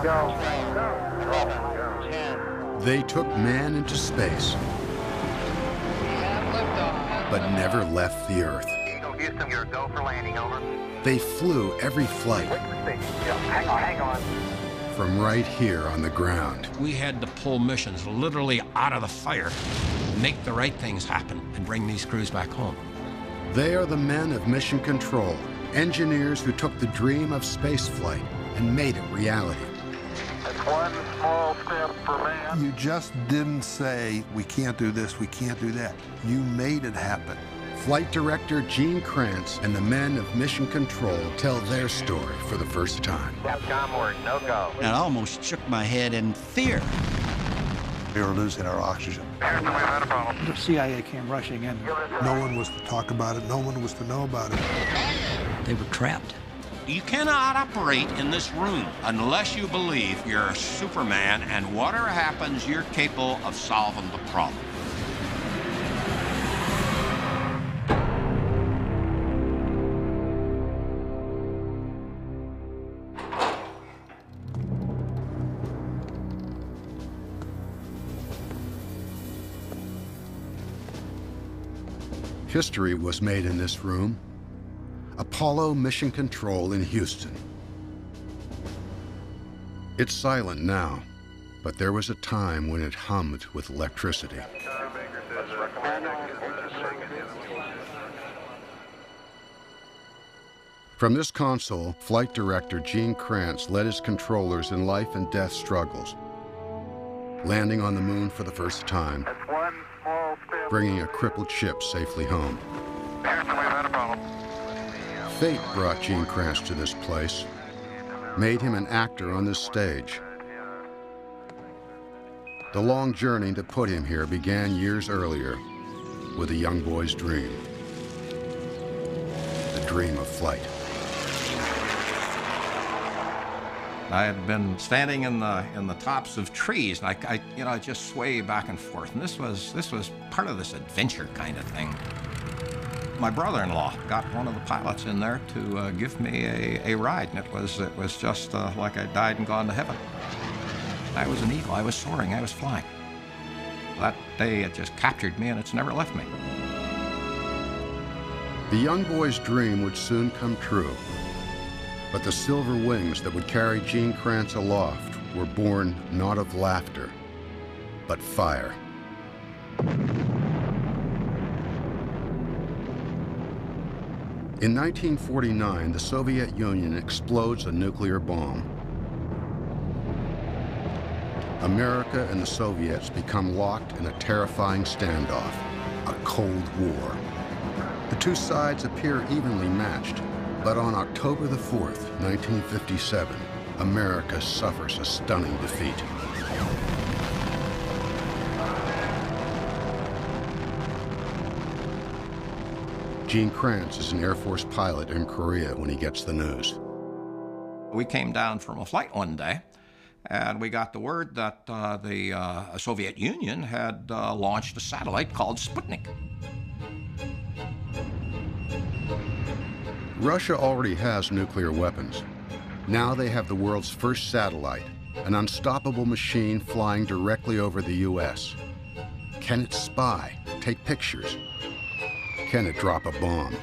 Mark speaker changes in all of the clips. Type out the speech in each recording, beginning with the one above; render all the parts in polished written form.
Speaker 1: Go. 10.
Speaker 2: They took man into space, but never left the Earth.
Speaker 1: Houston, you're go for landing, over.
Speaker 2: They flew every flight
Speaker 1: Hang on.
Speaker 2: from right here on the ground.
Speaker 3: We had to pull missions literally out of the fire, make the right things happen, and bring these crews back home.
Speaker 2: They are the men of mission control, engineers who took the dream of spaceflight and made it reality.
Speaker 1: It's one small step for man.
Speaker 4: You just didn't say, we can't do this, we can't do that. You made it happen.
Speaker 2: Flight director Gene Kranz and the men of mission control tell their story for the first time.
Speaker 1: Capcom word, no go.
Speaker 5: And I almost shook my head in fear.
Speaker 4: We were losing our oxygen.
Speaker 1: Houston, we've had a problem.
Speaker 6: The CIA came rushing in.
Speaker 4: No one was to talk about it. No one was to know about it.
Speaker 5: They were trapped.
Speaker 3: You cannot operate in this room unless you believe you're a Superman and whatever happens, you're capable of solving the problem.
Speaker 2: History was made in this room. Apollo Mission Control in Houston. It's silent now, but there was a time when it hummed with electricity. From this console, flight director Gene Kranz led his controllers in life and death struggles, landing on the moon for the first time,
Speaker 1: That's one small step.
Speaker 2: bringing a crippled ship safely home.
Speaker 1: Houston, we've had a problem.
Speaker 2: Fate brought Gene Kranz to this place, made him an actor on this stage. The long journey that put him here began years earlier with a young boy's dream. The dream of flight.
Speaker 3: I had been standing in the tops of trees, and I just sway back and forth. And this was part of this adventure kind of thing. My brother-in-law got one of the pilots in there to give me a ride, and it was just like I died and gone to heaven. I was an eagle. I was soaring. I was flying. That day, it just captured me, and it's never left me.
Speaker 2: The young boy's dream would soon come true, but the silver wings that would carry Gene Kranz aloft were born not of laughter, but fire. In 1949, the Soviet Union explodes a nuclear bomb. America and the Soviets become locked in a terrifying standoff, a Cold War. The two sides appear evenly matched, but on October the 4th, 1957, America suffers a stunning defeat. Gene Kranz is an Air Force pilot in Korea when he gets the news.
Speaker 3: We came down from a flight one day, and we got the word that the Soviet Union had launched a satellite called Sputnik.
Speaker 2: Russia already has nuclear weapons. Now they have the world's first satellite, an unstoppable machine flying directly over the U.S. Can it spy, take pictures? Can it drop a bomb?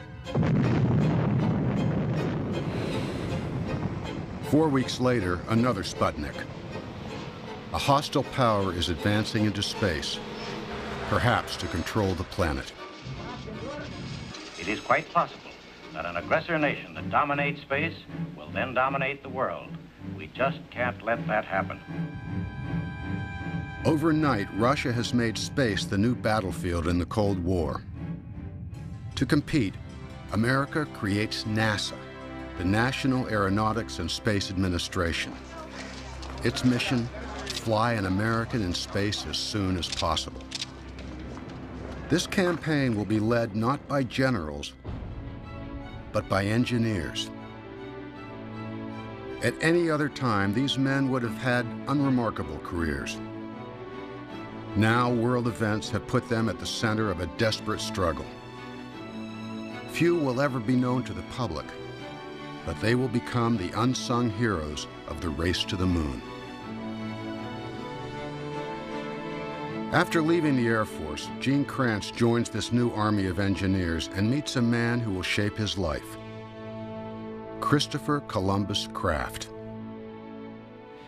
Speaker 2: 4 weeks later, another Sputnik. A hostile power is advancing into space, perhaps to control the planet.
Speaker 7: It is quite possible that an aggressor nation that dominates space will then dominate the world. We just can't let that happen.
Speaker 2: Overnight, Russia has made space the new battlefield in the Cold War. To compete, America creates NASA, the National Aeronautics and Space Administration. Its mission, fly an American in space as soon as possible. This campaign will be led not by generals, but by engineers. At any other time, these men would have had unremarkable careers. Now, world events have put them at the center of a desperate struggle. Few will ever be known to the public, but they will become the unsung heroes of the race to the moon. After leaving the Air Force, Gene Kranz joins this new army of engineers and meets a man who will shape his life, Christopher Columbus Kraft.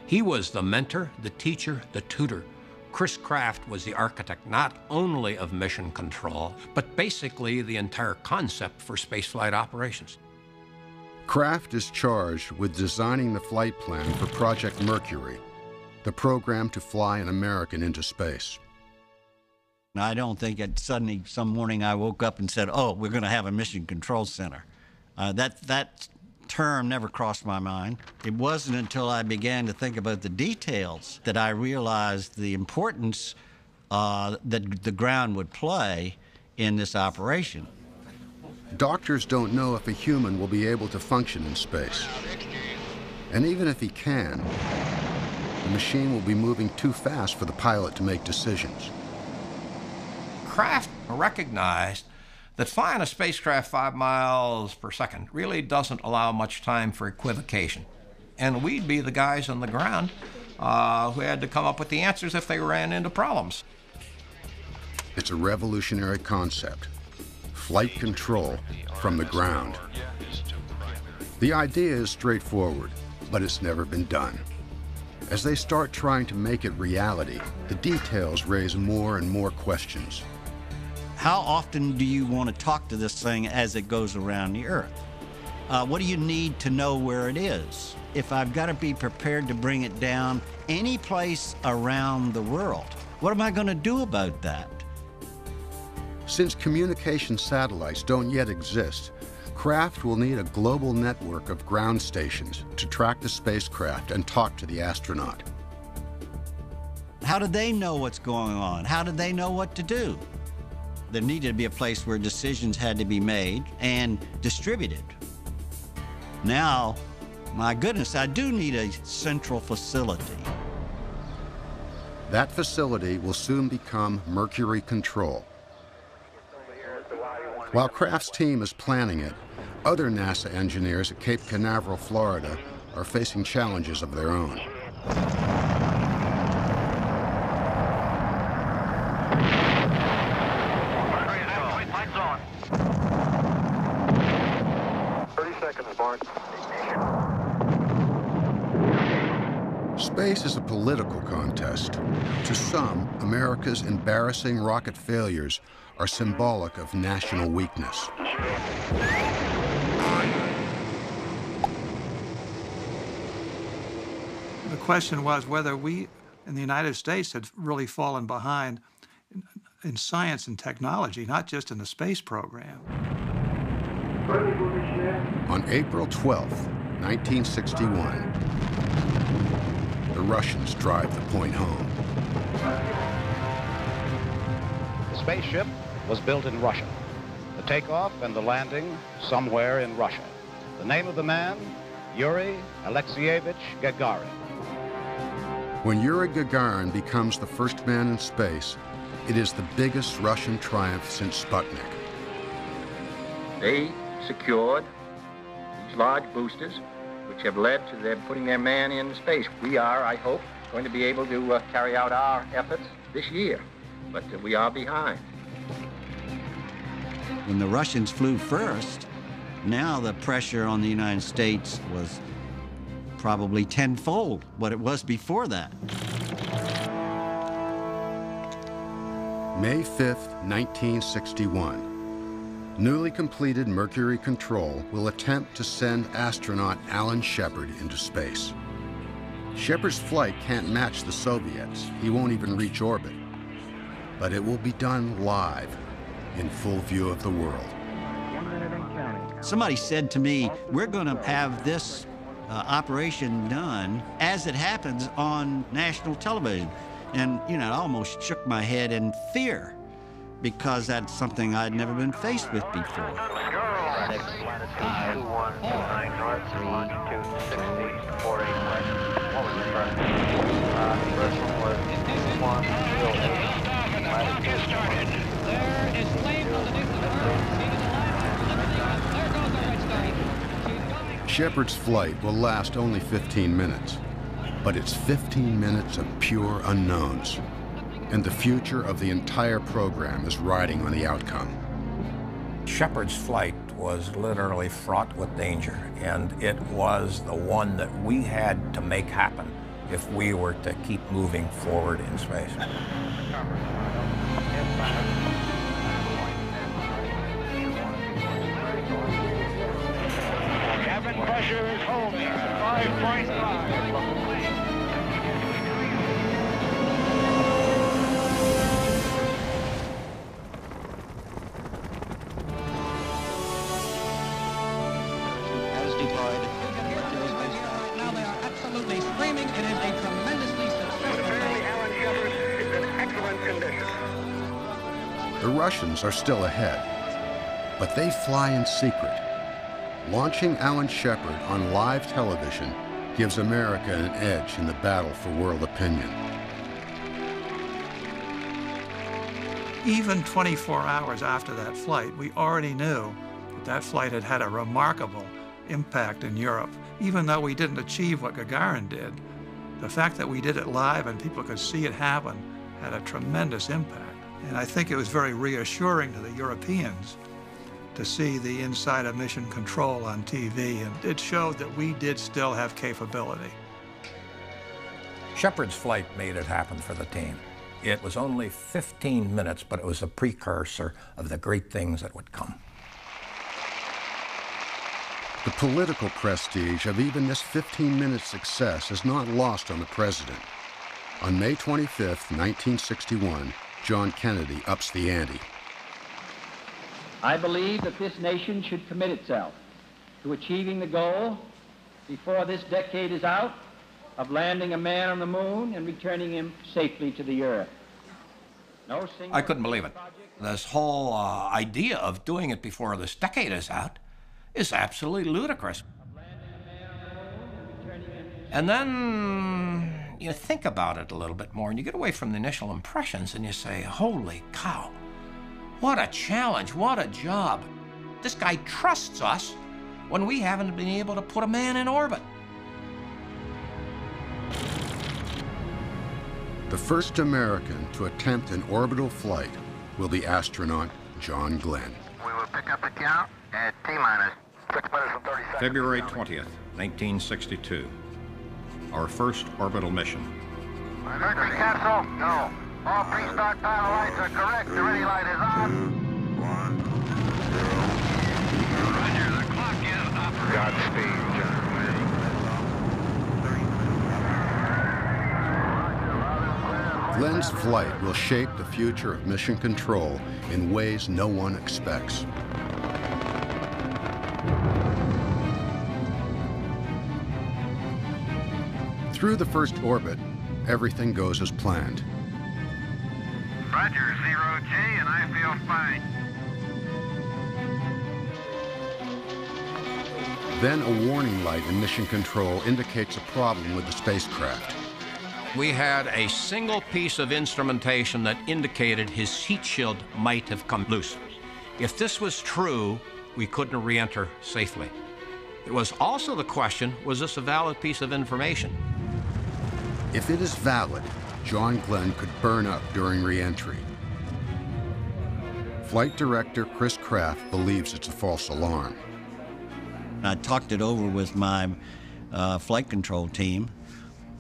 Speaker 6: He was the mentor, the teacher, the tutor. Chris Kraft was the architect not only of mission control, but basically the entire concept for spaceflight operations.
Speaker 2: Kraft is charged with designing the flight plan for Project Mercury, the program to fly an American into space.
Speaker 5: I don't think that suddenly some morning I woke up and said, oh, we're going to have a mission control center. That term never crossed my mind. It wasn't until I began to think about the details that I realized the importance that the ground would play in this operation.
Speaker 2: Doctors don't know if a human will be able to function in space. And even if he can, the machine will be moving too fast for the pilot to make decisions.
Speaker 3: Kraft recognized that flying a spacecraft 5 miles per second really doesn't allow much time for equivocation. And we'd be the guys on the ground who had to come up with the answers if they ran into problems.
Speaker 2: It's a revolutionary concept, flight control from the ground. The idea is straightforward, but it's never been done. As they start trying to make it reality, the details raise more and more questions.
Speaker 5: How often do you want to talk to this thing as it goes around the Earth? What do you need to know where it is? If I've got to be prepared to bring it down any place around the world, what am I going to do about that?
Speaker 2: Since communication satellites don't yet exist, Kraft will need a global network of ground stations to track the spacecraft and talk to the astronaut.
Speaker 5: How do they know what's going on? How do they know what to do? There needed to be a place where decisions had to be made and distributed. Now, my goodness, I do need a central facility.
Speaker 2: That facility will soon become Mercury Control. While Kraft's team is planning it, other NASA engineers at Cape Canaveral, Florida, are facing challenges of their own. Space is a political contest. To some, America's embarrassing rocket failures are symbolic of national weakness.
Speaker 8: The question was whether we in the United States had really fallen behind in science and technology, not just in the space program.
Speaker 2: On April 12, 1961, the Russians drive the point home.
Speaker 7: The spaceship was built in Russia. The takeoff and the landing somewhere in Russia. The name of the man, Yuri Alexeyevich Gagarin.
Speaker 2: When Yuri Gagarin becomes the first man in space, it is the biggest Russian triumph since Sputnik.
Speaker 9: They secured these large boosters, which have led to their putting their man in space. We are, I hope, going to be able to carry out our efforts this year, but we are behind.
Speaker 5: When the Russians flew first, now the pressure on the United States was probably tenfold what it was before that.
Speaker 2: May 5th, 1961. Newly completed Mercury Control will attempt to send astronaut Alan Shepard into space. Shepard's flight can't match the Soviets. He won't even reach orbit. But it will be done live, in full view of the world.
Speaker 5: Somebody said to me, we're going to have this operation done as it happens on national television. And, you know, I almost shook my head in fear because that's something I'd never been faced with before.
Speaker 1: 6, 5, 4, 9 north, longitude 60, 48 west. What was the first? The first one was 1, 8, latitude.
Speaker 10: There is flame underneath the bird. There goes the red star.
Speaker 2: Shepard's flight will last only 15 minutes, but it's 15 minutes of pure unknowns, and the future of the entire program is riding on the outcome.
Speaker 3: Shepard's flight was literally fraught with danger, and it was the one that we had to make happen if we were to keep moving forward in space.
Speaker 10: Cabin pressure is holding 5.5.
Speaker 11: Now they are absolutely screaming. It is a tremendously successful.
Speaker 10: Apparently, Alan Shepard is in excellent condition.
Speaker 2: The Russians are still ahead, but they fly in secret. Launching Alan Shepard on live television gives America an edge in the battle for world opinion.
Speaker 8: Even 24 hours after that flight, we already knew that that flight had had a remarkable impact in Europe. Even though we didn't achieve what Gagarin did, the fact that we did it live and people could see it happen had a tremendous impact. And I think it was very reassuring to the Europeans to see the inside of mission control on TV, and it showed that we did still have capability.
Speaker 3: Shepard's flight made it happen for the team. It was only 15 minutes, but it was a precursor of the great things that would come.
Speaker 2: The political prestige of even this 15-minute success is not lost on the president. On May 25, 1961, John Kennedy ups the ante.
Speaker 12: I believe that this nation should commit itself to achieving the goal before this decade is out of landing a man on the moon and returning him safely to the earth. No single
Speaker 3: I couldn't believe it. This whole idea of doing it before this decade is out is absolutely ludicrous. And then you think about it a little bit more and you get away from the initial impressions and you say, holy cow, what a challenge, what a job. This guy trusts us when we haven't been able to put a man in orbit.
Speaker 2: The first American to attempt an orbital flight will be astronaut John Glenn.
Speaker 10: We will pick up the count at T-minus 6 minutes and 30 seconds.
Speaker 3: February 20th, 1962. Our first orbital mission.
Speaker 10: Mercury cancel? No. All pre-start panel lights are correct. The ready light is on. 1, 0. Roger, the clock is operating. Godspeed, John.
Speaker 2: Glenn's flight will shape the future of mission control in ways no one expects. Through the first orbit, everything goes as planned.
Speaker 10: Roger, 0G, and I feel fine.
Speaker 2: Then a warning light in mission control indicates a problem with the spacecraft.
Speaker 6: We had a single piece of instrumentation that indicated his heat shield might have come loose. If this was true, we couldn't re-enter safely. It was also the question, was this a valid piece of information?
Speaker 2: If it is valid, John Glenn could burn up during re-entry. Flight director Chris Kraft believes it's a false alarm.
Speaker 5: I talked it over with my flight control team,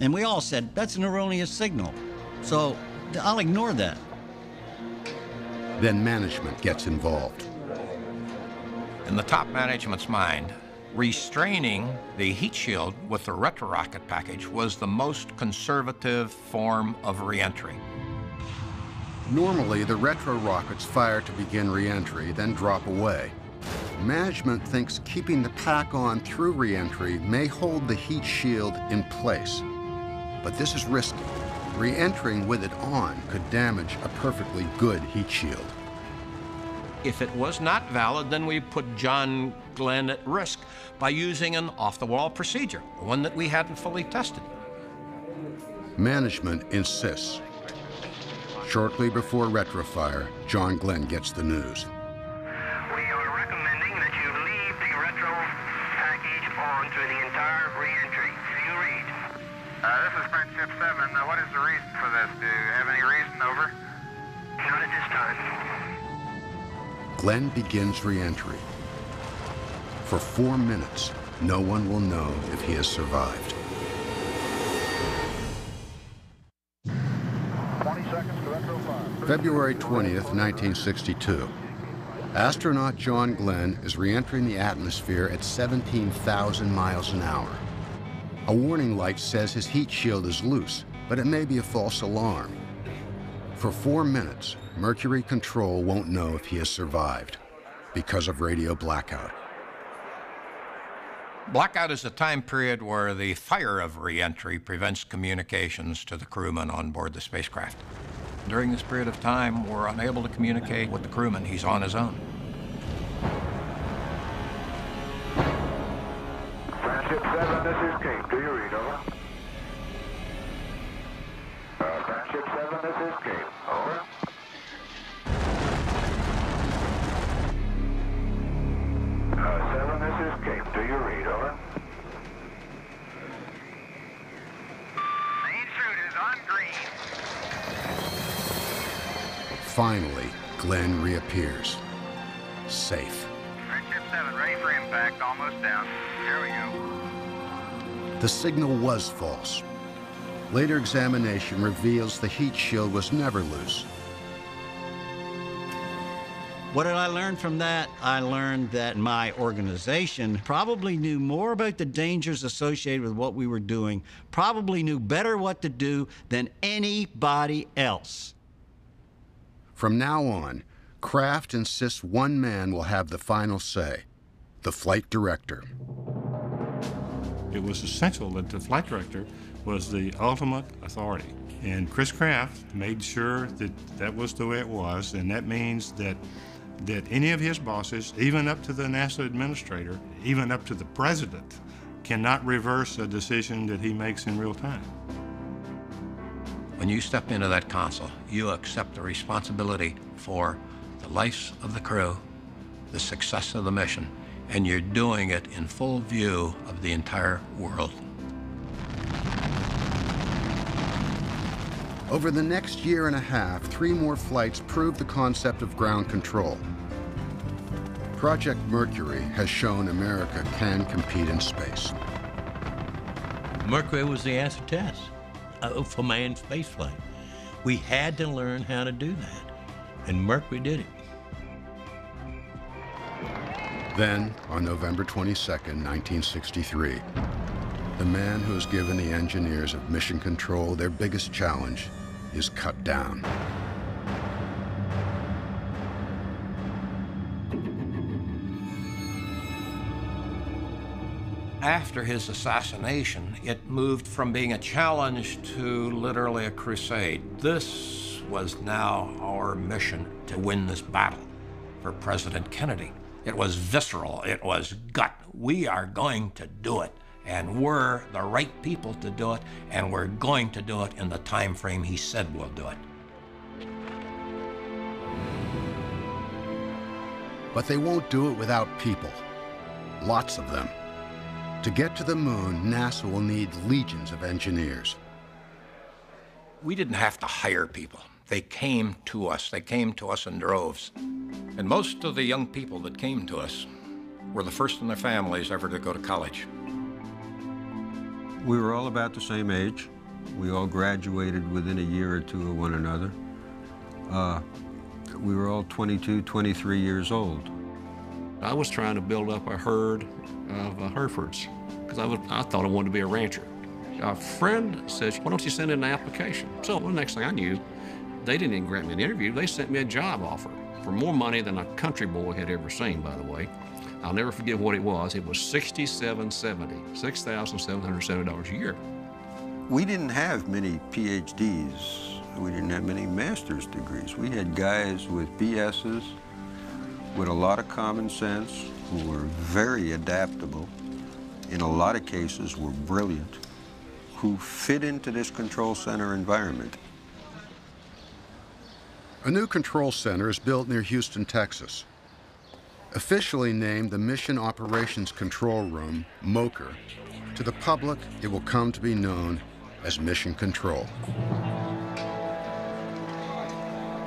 Speaker 5: and we all said, that's an erroneous signal. So I'll ignore that.
Speaker 2: Then management gets involved.
Speaker 3: In the top management's mind, restraining the heat shield with the retro-rocket package was the most conservative form of re-entry.
Speaker 2: Normally, the retro rockets fire to begin re-entry, then drop away. Management thinks keeping the pack on through re-entry may hold the heat shield in place. But this is risky. Re-entering with it on could damage a perfectly good heat shield.
Speaker 6: If it was not valid, then we put John Glenn at risk by using an off-the-wall procedure, one that we hadn't fully tested.
Speaker 2: Management insists. Shortly before retrofire, John Glenn gets the news.
Speaker 10: We are recommending that you leave the retro package on is Friendship 7. What is the reason for this? Do you have any reason? Over. Not at this time.
Speaker 2: Glenn begins re-entry. For 4 minutes, no one will know if he has survived.
Speaker 10: 20 seconds to retro 5.
Speaker 2: February 20th, 1962. Astronaut John Glenn is re-entering the atmosphere at 17,000 miles an hour. A warning light says his heat shield is loose, but it may be a false alarm. For 4 minutes, Mercury Control won't know if he has survived because of radio blackout.
Speaker 3: Blackout is a time period where the fire of re-entry prevents communications to the crewman on board the spacecraft. During this period of time, we're unable to communicate with the crewman. He's on his own.
Speaker 10: Friendship 7, this is Cape. Do you read? Over. Friendship 7, this is Cape. Over. This is Cape. Do you read? Over. Main chute is on green.
Speaker 2: Finally, Glenn reappears. Safe.
Speaker 10: Friendship 7, ready for impact. Almost down. Here we go.
Speaker 2: The signal was false. Later examination reveals the heat shield was never loose.
Speaker 5: What did I learn from that? I learned that my organization probably knew more about the dangers associated with what we were doing, probably knew better what to do than anybody else.
Speaker 2: From now on, Kraft insists one man will have the final say, the flight director.
Speaker 13: It was essential that the flight director was the ultimate authority. And Chris Kraft made sure that that was the way it was, and that means that any of his bosses, even up to the NASA administrator, even up to the president, cannot reverse a decision that he makes in real time.
Speaker 3: When you step into that console, you accept the responsibility for the lives of the crew, the success of the mission, and you're doing it in full view of the entire world.
Speaker 2: Over the next year and a half, 3 more flights proved the concept of ground control. Project Mercury has shown America can compete in space.
Speaker 14: Mercury was the answer test for manned spaceflight. We had to learn how to do that, and Mercury did it.
Speaker 2: Then, on November 22nd, 1963, the man who has given the engineers of Mission Control their biggest challenge is cut down.
Speaker 3: After his assassination, it moved from being a challenge to literally a crusade. This was now our mission to win this battle for President Kennedy. It was visceral, it was gut. We are going to do it, and we're the right people to do it, and we're going to do it in the time frame he said we'll do it.
Speaker 2: But they won't do it without people. Lots of them. To get to the moon, NASA will need legions of engineers.
Speaker 3: We didn't have to hire people. They came to us. They came to us in droves. And most of the young people that came to us were the first in their families ever to go to college.
Speaker 15: We were all about the same age. We all graduated within a year or two of one another. We were all 22, 23 years old.
Speaker 6: I was trying to build up a herd of Herefords because I thought I wanted to be a rancher. A friend says, why don't you send in an application? So the next thing I knew, they didn't even grant me an interview. They sent me a job offer for more money than a country boy had ever seen, by the way. I'll never forget what it was. It was $6,770, $6,770 a year.
Speaker 15: We didn't have many PhDs. We didn't have many master's degrees. We had guys with BSs, with a lot of common sense, who were very adaptable, in a lot of cases were brilliant, who fit into this control center environment.
Speaker 2: A new control center is built near Houston, Texas. Officially named the Mission Operations Control Room, MOCR, to the public it will come to be known as Mission Control.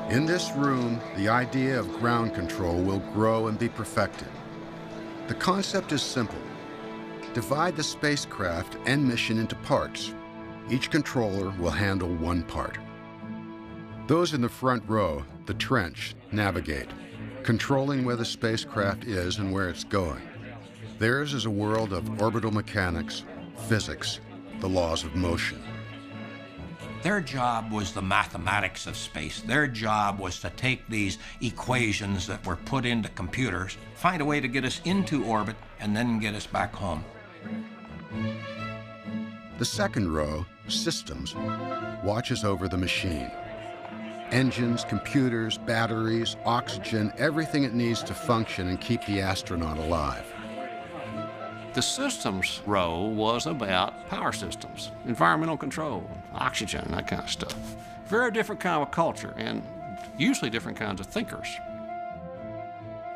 Speaker 2: In this room, the idea of ground control will grow and be perfected. The concept is simple. Divide the spacecraft and mission into parts. Each controller will handle one part. Those in the front row, the trench, navigate, controlling where the spacecraft is and where it's going. Theirs is a world of orbital mechanics, physics, the laws of motion.
Speaker 3: Their job was the mathematics of space. Their job was to take these equations that were put into computers, find a way to get us into orbit, and then get us back home.
Speaker 2: The second row, systems, watches over the machine. Engines, computers, batteries, oxygen, everything it needs to function and keep the astronaut alive.
Speaker 16: The systems row was about power systems, environmental control, oxygen, that kind of stuff. Very different kind of culture, and usually different kinds of thinkers.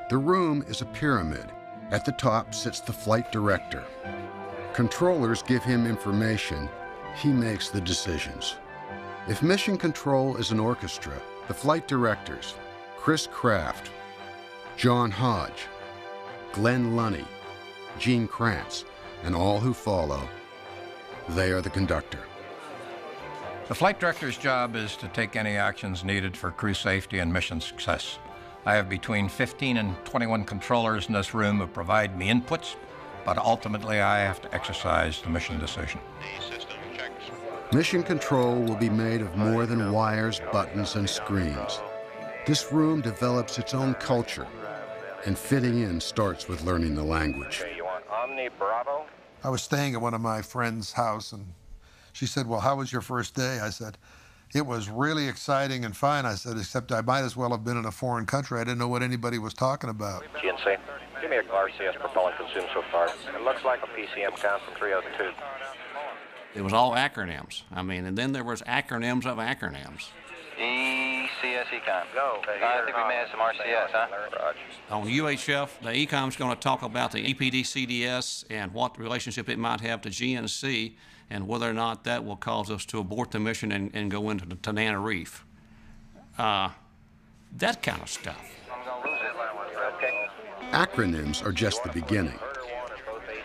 Speaker 2: The room is a pyramid. At the top sits the flight director. Controllers give him information. He makes the decisions. If Mission Control is an orchestra, the flight directors, Chris Kraft, John Hodge, Glenn Lunny, Gene Kranz, and all who follow, they are the conductor.
Speaker 3: The flight director's job is to take any actions needed for crew safety and mission success. I have between 15 and 21 controllers in this room who provide me inputs, but ultimately I have to exercise the mission decision.
Speaker 2: Mission Control will be made of more than wires, buttons, and screens. This room develops its own culture, and fitting in starts with learning the language.
Speaker 1: You want Omni Bravo?
Speaker 4: I was staying at one of my friend's house, and she said, well, how was your first day? I said, it was really exciting and fine. I said, except I might as well have been in a foreign country. I didn't know what anybody was talking about.
Speaker 1: GNC, give me a RCS propellant consumed so far. It looks like a PCM count from 302.
Speaker 16: It was all acronyms. I mean, and then there was acronyms of acronyms.
Speaker 9: ECS Econ. Go. I think we may have some RCS, huh? Roger.
Speaker 16: On UHF, the Ecom's going to talk about the EPD CDS and what relationship it might have to GNC and whether or not that will cause us to abort the mission and go into the Tanana Reef. That kind of stuff.
Speaker 1: I'm going to lose it. Okay.
Speaker 2: Acronyms are just the beginning.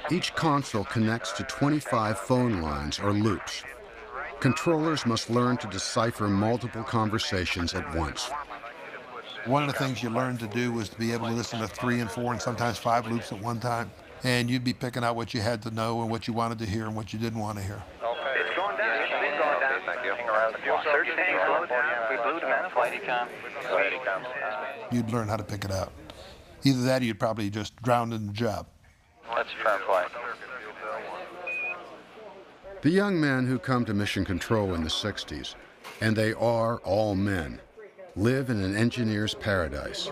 Speaker 2: Each console connects to 25 phone lines or loops. Controllers must learn to decipher multiple conversations at once.
Speaker 4: One of the things you learned to do was to be able to listen to 3 and 4 and sometimes 5 loops at one time. And you'd be picking out what you had to know and what you wanted to hear and what you didn't want to hear.
Speaker 1: Okay. It's going down. It's going down. Thank you. Hang around the fuel search tank. Slow down. We blew them out. Flight Econ. Go ahead, Econ.
Speaker 4: You'd learn how to pick it out. Either that or you'd probably just drown in the job.
Speaker 1: Let's try flight.
Speaker 2: The young men who come to Mission Control in the 60s, and they are all men, live in an engineer's paradise.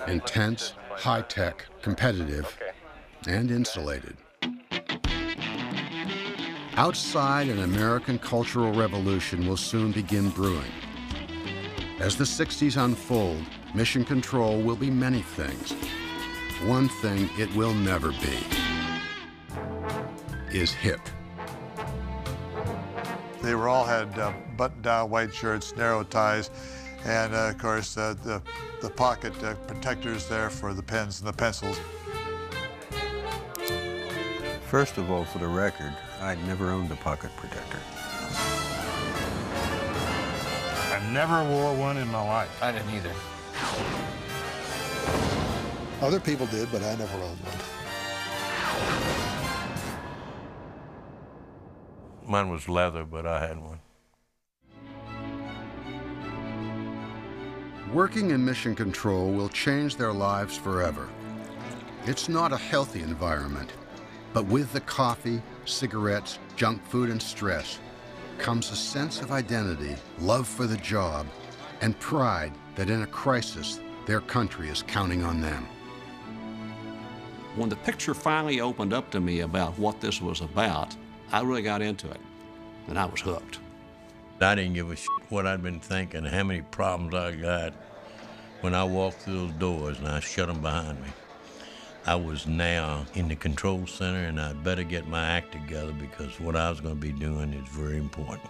Speaker 2: Intense, high-tech, competitive, and insulated. Outside, an American cultural revolution will soon begin brewing. As the 60s unfold, Mission Control will be many things. One thing it will never be is hip.
Speaker 4: They were all had button-down white shirts, narrow ties, and of course the pocket protectors there for the pens and the pencils.
Speaker 15: First of all, for the record, I'd never owned a pocket protector.
Speaker 13: I never wore one in my life.
Speaker 9: I didn't either.
Speaker 4: Other people did, but I never owned one.
Speaker 13: Mine was leather, but I had one.
Speaker 2: Working in Mission Control will change their lives forever. It's not a healthy environment, but with the coffee, cigarettes, junk food, and stress comes a sense of identity, love for the job, and pride that in a crisis, their country is counting on them.
Speaker 16: When the picture finally opened up to me about what this was about, I really got into it, and I was hooked.
Speaker 14: I didn't give a shit what I'd been thinking, how many problems I got when I walked through those doors and I shut them behind me. I was now in the control center, and I'd better get my act together because what I was going to be doing is very important.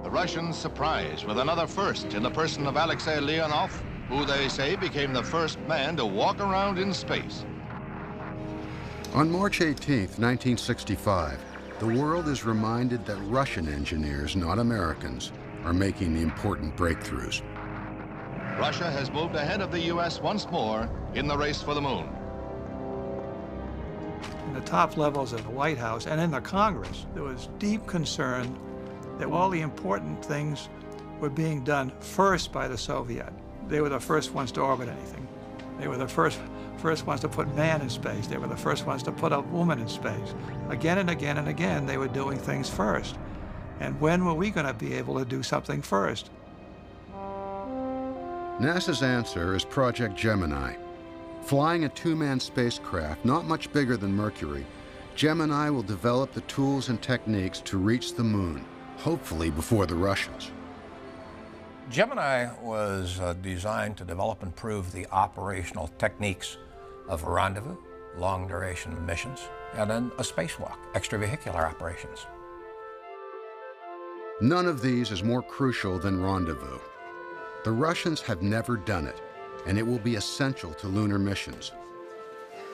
Speaker 17: The Russians surprised with another first in the person of Alexei Leonov, who they say became the first man to walk around in space.
Speaker 2: On March 18, 1965, the world is reminded that Russian engineers, not Americans, are making the important breakthroughs.
Speaker 17: Russia has moved ahead of the U.S. once more in the race for the moon.
Speaker 8: In the top levels of the White House and in the Congress, there was deep concern that all the important things were being done first by the Soviet. They were the first ones to orbit anything. They were the first ones to put man in space. They were the first ones to put a woman in space. Again and again and again, they were doing things first. And when were we going to be able to do something first?
Speaker 2: NASA's answer is Project Gemini. Flying a two-man spacecraft not much bigger than Mercury, Gemini will develop the tools and techniques to reach the moon, hopefully before the Russians.
Speaker 6: Gemini was designed to develop and prove the operational techniques of a rendezvous, long-duration missions, and then a spacewalk, extravehicular operations.
Speaker 2: None of these is more crucial than rendezvous. The Russians have never done it, and it will be essential to lunar missions.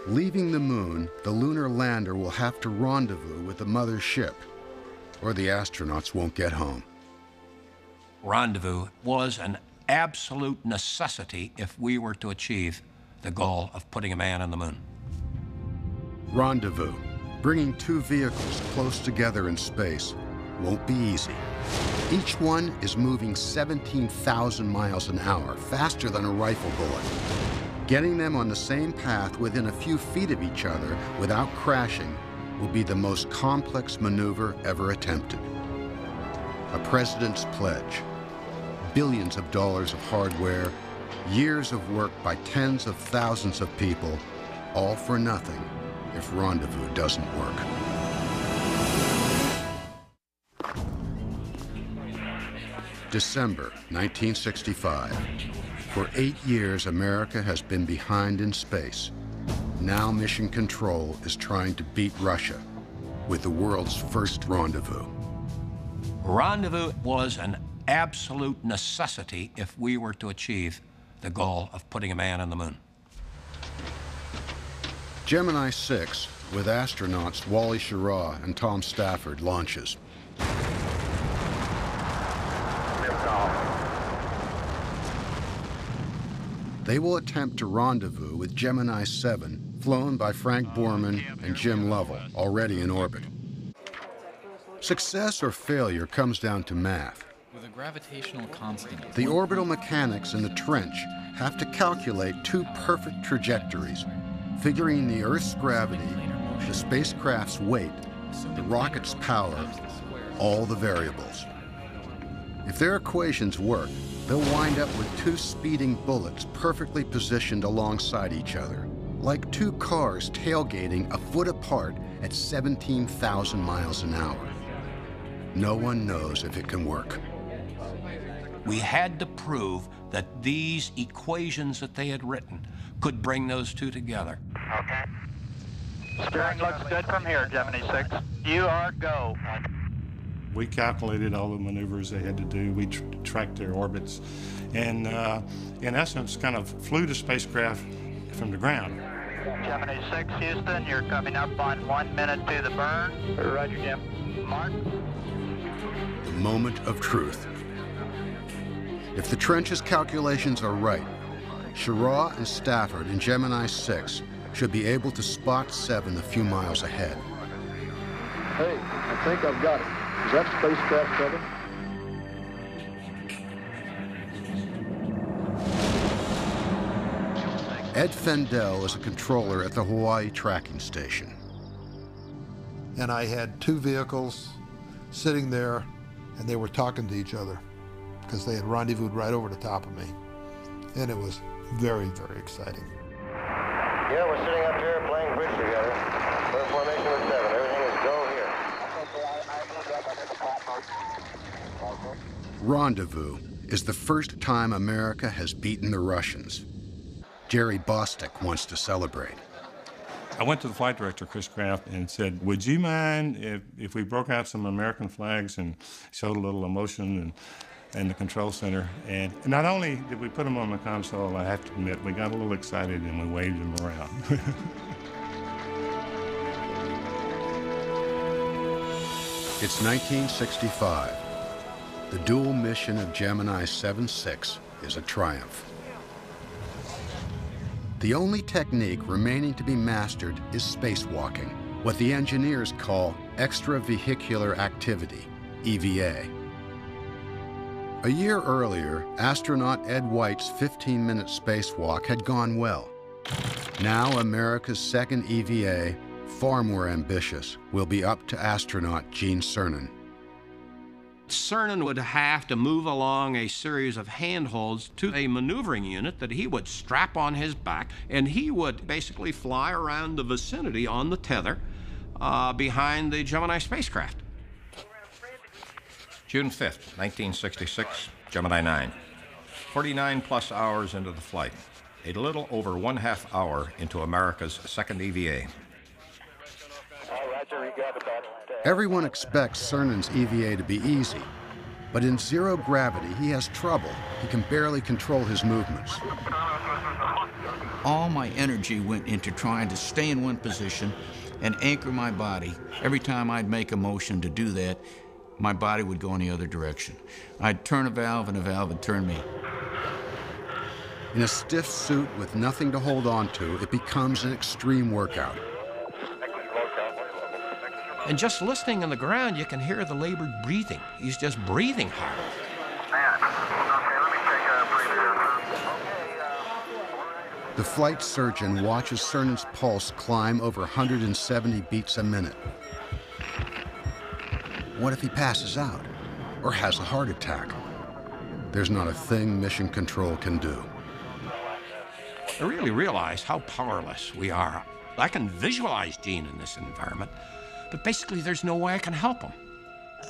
Speaker 2: Leaving the moon, the lunar lander will have to rendezvous with the mother ship, or the astronauts won't get home.
Speaker 6: Rendezvous was an absolute necessity if we were to achieve the goal of putting a man on the moon.
Speaker 2: Rendezvous, bringing two vehicles close together in space, won't be easy. Each one is moving 17,000 miles an hour, faster than a rifle bullet. Getting them on the same path within a few feet of each other without crashing will be the most complex maneuver ever attempted. A president's pledge, billions of dollars of hardware, years of work by tens of thousands of people, all for nothing if rendezvous doesn't work. December 1965. For 8 years, America has been behind in space. Now Mission Control is trying to beat Russia with the world's first rendezvous.
Speaker 6: Rendezvous was an absolute necessity if we were to achieve the goal of putting a man on the moon.
Speaker 2: Gemini 6, with astronauts Wally Schirra and Tom Stafford, launches. They will attempt to rendezvous with Gemini 7, flown by Frank Borman and Jim Lovell, already in orbit. Success or failure comes down to math.
Speaker 18: With a gravitational constant.
Speaker 2: The orbital mechanics in the trench have to calculate two perfect trajectories, figuring the Earth's gravity, the spacecraft's weight, the rocket's power, all the variables. If their equations work, they'll wind up with two speeding bullets perfectly positioned alongside each other, like two cars tailgating a foot apart at 17,000 miles an hour. No one knows if it can work.
Speaker 6: We had to prove that these equations that they had written could bring those two together.
Speaker 10: Okay. Steering looks good from here, Gemini 6. You are go.
Speaker 13: We calculated all the maneuvers they had to do. We tracked their orbits and, in essence, kind of flew the spacecraft from the ground.
Speaker 10: Gemini 6, Houston, you're coming up on 1 minute to the burn. Roger, Jim. Mark.
Speaker 2: The moment of truth. If the trench's calculations are right, Schirra and Stafford in Gemini 6 should be able to spot 7 a few miles ahead.
Speaker 19: Hey, I think I've got it. Is that spacecraft 7?
Speaker 2: Ed Fendell is a controller at the Hawaii tracking station.
Speaker 4: And I had two vehicles sitting there, and they were talking to each other because they had rendezvoused right over the top of me. And it was very, very exciting.
Speaker 20: Yeah, we're sitting up here playing bridge together. We're in formation with 7. Everything is go here.
Speaker 2: Rendezvous is the first time America has beaten the Russians. Jerry Bostic wants to celebrate.
Speaker 13: I went to the flight director, Chris Kraft, and said, would you mind if we broke out some American flags and showed a little emotion in the control center? And not only did we put them on the console, I have to admit, we got a little excited and we waved them around.
Speaker 2: It's 1965. The dual mission of Gemini 7-6 is a triumph. The only technique remaining to be mastered is spacewalking, what the engineers call extravehicular activity, EVA. A year earlier, astronaut Ed White's 15-minute spacewalk had gone well. Now America's second EVA, far more ambitious, will be up to astronaut Gene Cernan.
Speaker 6: Cernan would have to move along a series of handholds to a maneuvering unit that he would strap on his back, and he would basically fly around the vicinity on the tether behind the Gemini spacecraft.
Speaker 3: June 5th, 1966, Gemini 9. 49 plus hours into the flight, a little over 1/2 hour into America's second EVA.
Speaker 2: Everyone expects Cernan's EVA to be easy, but in zero gravity, he has trouble. He can barely control his movements.
Speaker 21: All my energy went into trying to stay in one position and anchor my body. Every time I'd make a motion to do that, my body would go in the other direction. I'd turn a valve and a valve would turn me.
Speaker 2: In a stiff suit with nothing to hold on to, it becomes an extreme workout.
Speaker 6: And just listening on the ground, you can hear the labored breathing. He's just breathing hard.
Speaker 2: The flight surgeon watches Cernan's pulse climb over 170 beats a minute. What if he passes out or has a heart attack? There's not a thing Mission Control can do.
Speaker 6: I really realize how powerless we are. I can visualize Gene in this environment, but basically there's no way I can help him.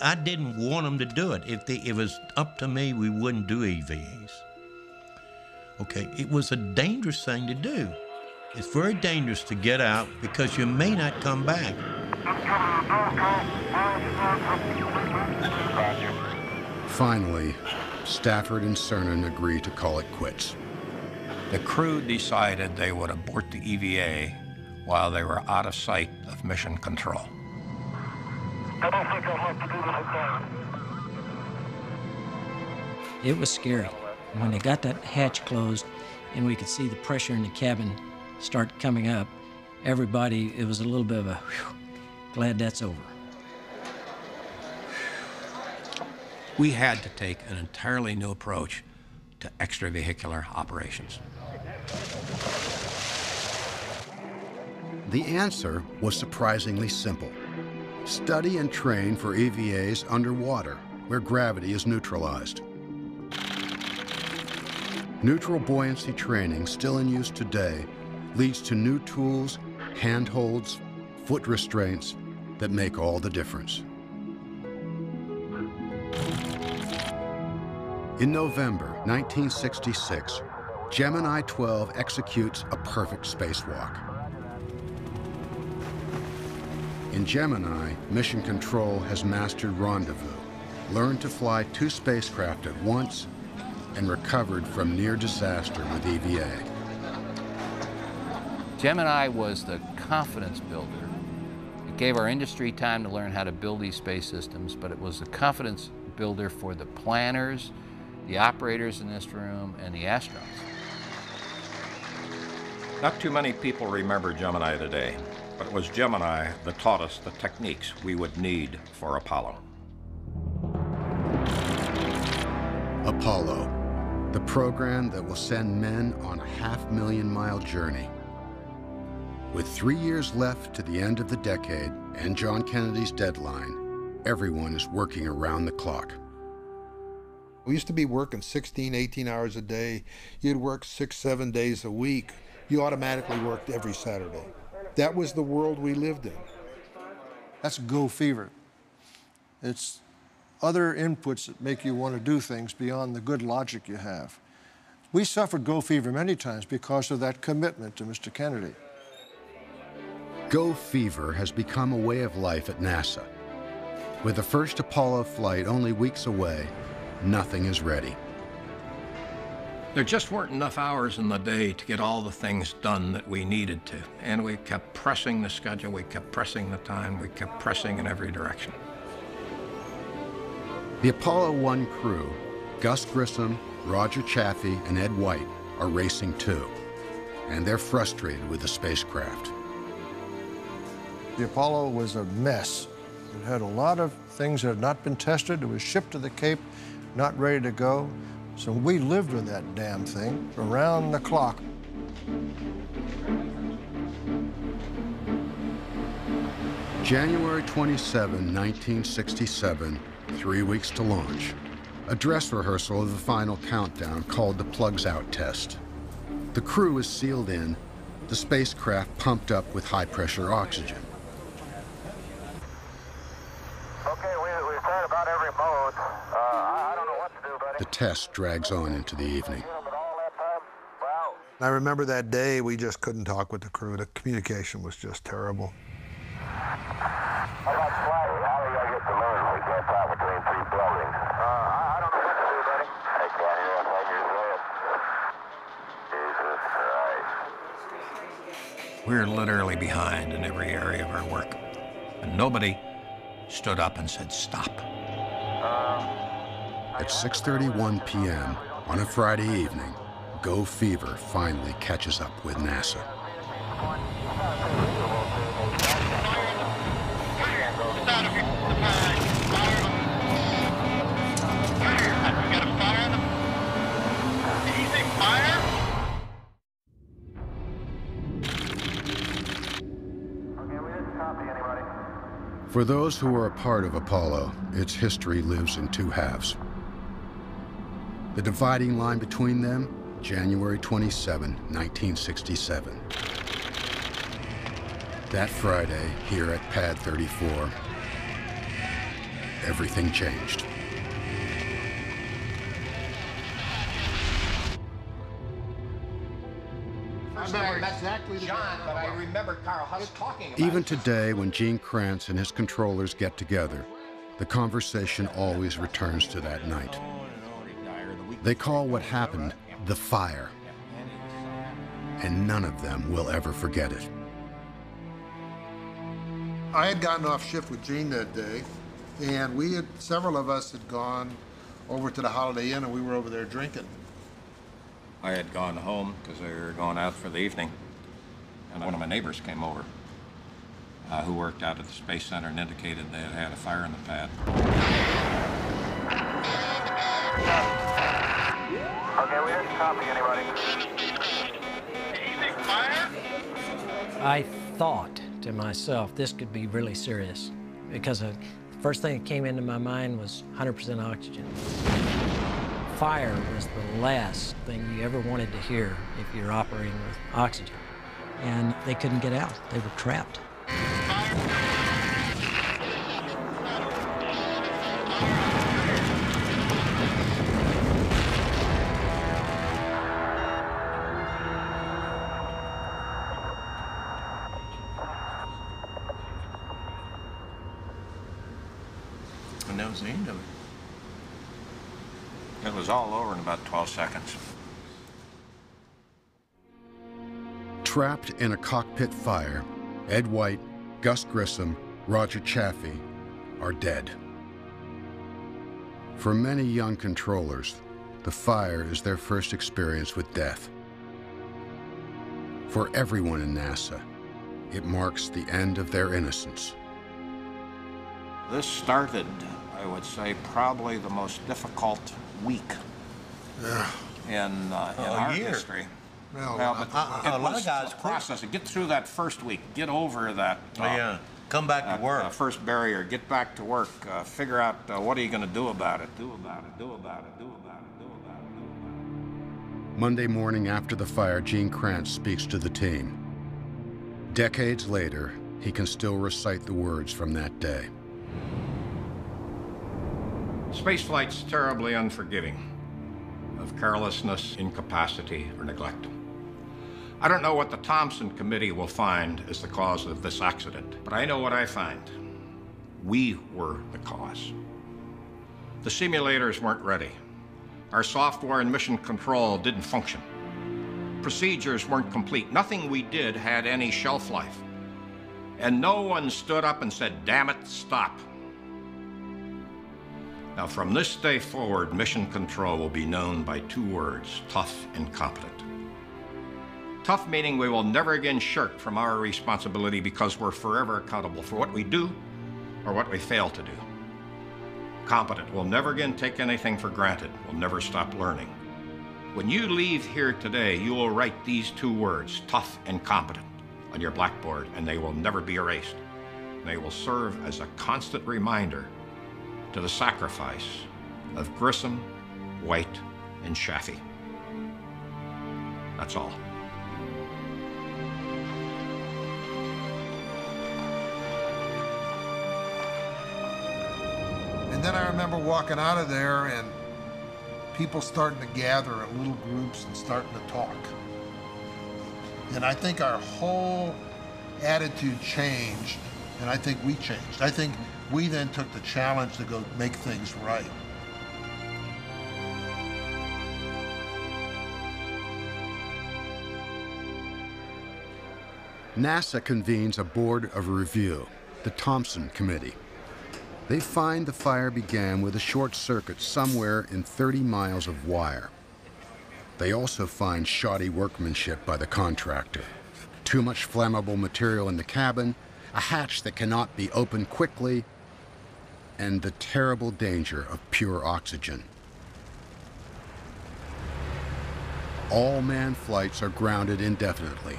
Speaker 14: I didn't want them to do it. If it was up to me, we wouldn't do EVAs. Okay, it was a dangerous thing to do. It's very dangerous to get out because you may not come back.
Speaker 2: Finally, Stafford and Cernan agree to call it quits.
Speaker 3: The crew decided they would abort the EVA while they were out of sight of Mission Control.
Speaker 22: It was scary. When they got that hatch closed and we could see the pressure in the cabin start coming up, everybody, it was a little bit of a, whew, glad that's over.
Speaker 6: We had to take an entirely new approach to extravehicular operations.
Speaker 2: The answer was surprisingly simple. Study and train for EVAs underwater, where gravity is neutralized. Neutral buoyancy training, still in use today, leads to new tools, handholds, foot restraints that make all the difference. In November 1966, Gemini 12 executes a perfect spacewalk. In Gemini, Mission Control has mastered rendezvous, learned to fly 2 spacecraft at once, and recovered from near disaster with EVA.
Speaker 23: Gemini was the confidence builder. It gave our industry time to learn how to build these space systems, but it was the confidence builder for the planners, the operators in this room, and the astronauts.
Speaker 3: Not too many people remember Gemini today, but it was Gemini that taught us the techniques we would need for Apollo.
Speaker 2: Apollo, the program that will send men on a 500,000-mile journey. With 3 years left to the end of the decade and John Kennedy's deadline, everyone is working around the clock.
Speaker 4: We used to be working 16, 18 hours a day. You'd work 6, 7 days a week. You automatically worked every Saturday. That was the world we lived in.
Speaker 24: That's go fever. It's
Speaker 7: other inputs that make you want to do things beyond the good logic you have. We suffered go fever many times because of that commitment to Mr. Kennedy.
Speaker 2: Go fever has become a way of life at NASA. With the first Apollo flight only weeks away, nothing is ready.
Speaker 3: There just weren't enough hours in the day to get all the things done that we needed to. And we kept pressing the schedule, we kept pressing the time, we kept pressing in every direction.
Speaker 2: The Apollo 1 crew, Gus Grissom, Roger Chaffee, and Ed White, are racing too. And they're frustrated with the spacecraft.
Speaker 7: The Apollo was a mess. It had a lot of things that had not been tested. It was shipped to the Cape, not ready to go. So we lived with that damn thing around the clock.
Speaker 2: January 27, 1967, 3 weeks to launch. A dress rehearsal of the final countdown called the Plugs Out test. The crew is sealed in, the spacecraft pumped up with high-pressure oxygen.
Speaker 10: Okay, we've tried about every mode. I don't know what to do, buddy.
Speaker 2: The test drags on into the evening.
Speaker 7: I remember that day we just couldn't talk with the crew. The communication was just terrible.
Speaker 10: How about Flight? How do I get to learn? We can't talk between three buildings. I don't know what to do, buddy. I can't hear a thing you're saying. Jesus Christ.
Speaker 3: We're literally behind in every area of our work. And nobody stood up and said, stop.
Speaker 2: At 6:31 p.m. on a Friday evening, Go fever finally catches up with NASA. For those who are a part of Apollo, its history lives in two halves. The dividing line between them, January 27, 1967. That Friday, here at Pad 34, everything changed.
Speaker 3: John, but I remember Carl Huss talking about
Speaker 2: Even today, when Gene Kranz and his controllers get together, the conversation always returns to that night. They call what happened the fire, and none of them will ever forget it.
Speaker 4: I had gotten off shift with Gene that day, and several of us had gone over to the Holiday Inn, and we were over there drinking.
Speaker 3: I had gone home because they were going out for the evening, and one of my neighbors came over who worked out at the Space Center and indicated they had had a fire in the pad.
Speaker 10: Okay, we didn't copy anybody. Easy fire?
Speaker 22: I thought to myself, this could be really serious, because the first thing that came into my mind was 100% oxygen. Fire was the last thing you ever wanted to hear if you're operating with oxygen. And they couldn't get out. They were trapped.
Speaker 3: And that was the end of it. It was all over in about 12 seconds.
Speaker 2: Trapped in a cockpit fire, Ed White, Gus Grissom, Roger Chaffee are dead. For many young controllers, the fire is their first experience with death. For everyone in NASA, it marks the end of their innocence.
Speaker 3: This started, I would say, probably the most difficult week in our
Speaker 14: year.
Speaker 3: history.
Speaker 4: Well,
Speaker 3: but
Speaker 14: a lot of guys
Speaker 3: a process. Get through that first week. Get over that.
Speaker 14: Come back to work.
Speaker 3: First barrier. Get back to work. Figure out what are you going to do about it.
Speaker 2: Monday morning after the fire, Gene Kranz speaks to the team. Decades later, he can still recite the words from that day.
Speaker 6: Spaceflight's terribly unforgiving of carelessness, incapacity, or neglect. I don't know what the Thompson Committee will find as the cause of this accident, but I know what I find. We were the cause. The simulators weren't ready. Our software and mission control didn't function. Procedures weren't complete. Nothing we did had any shelf life. And no one stood up and said, "Damn it, stop." Now, from this day forward, mission control will be known by two words: tough and competent. Tough meaning we will never again shirk from our responsibility because we're forever accountable for what we do or what we fail to do. Competent, we'll never again take anything for granted. We'll never stop learning. When you leave here today, you will write these two words, tough and competent, on your blackboard, and they will never be erased. They will serve as a constant reminder to the sacrifice of Grissom, White, and Chaffee. That's all.
Speaker 4: And then I remember walking out of there and people starting to gather in little groups and starting to talk. And I think our whole attitude changed, and I think we changed. I think we then took the challenge to go make things right.
Speaker 2: NASA convenes a board of review, the Thompson Committee. They find the fire began with a short circuit somewhere in 30 miles of wire. They also find shoddy workmanship by the contractor. Too much flammable material in the cabin, a hatch that cannot be opened quickly, and the terrible danger of pure oxygen. All manned flights are grounded indefinitely.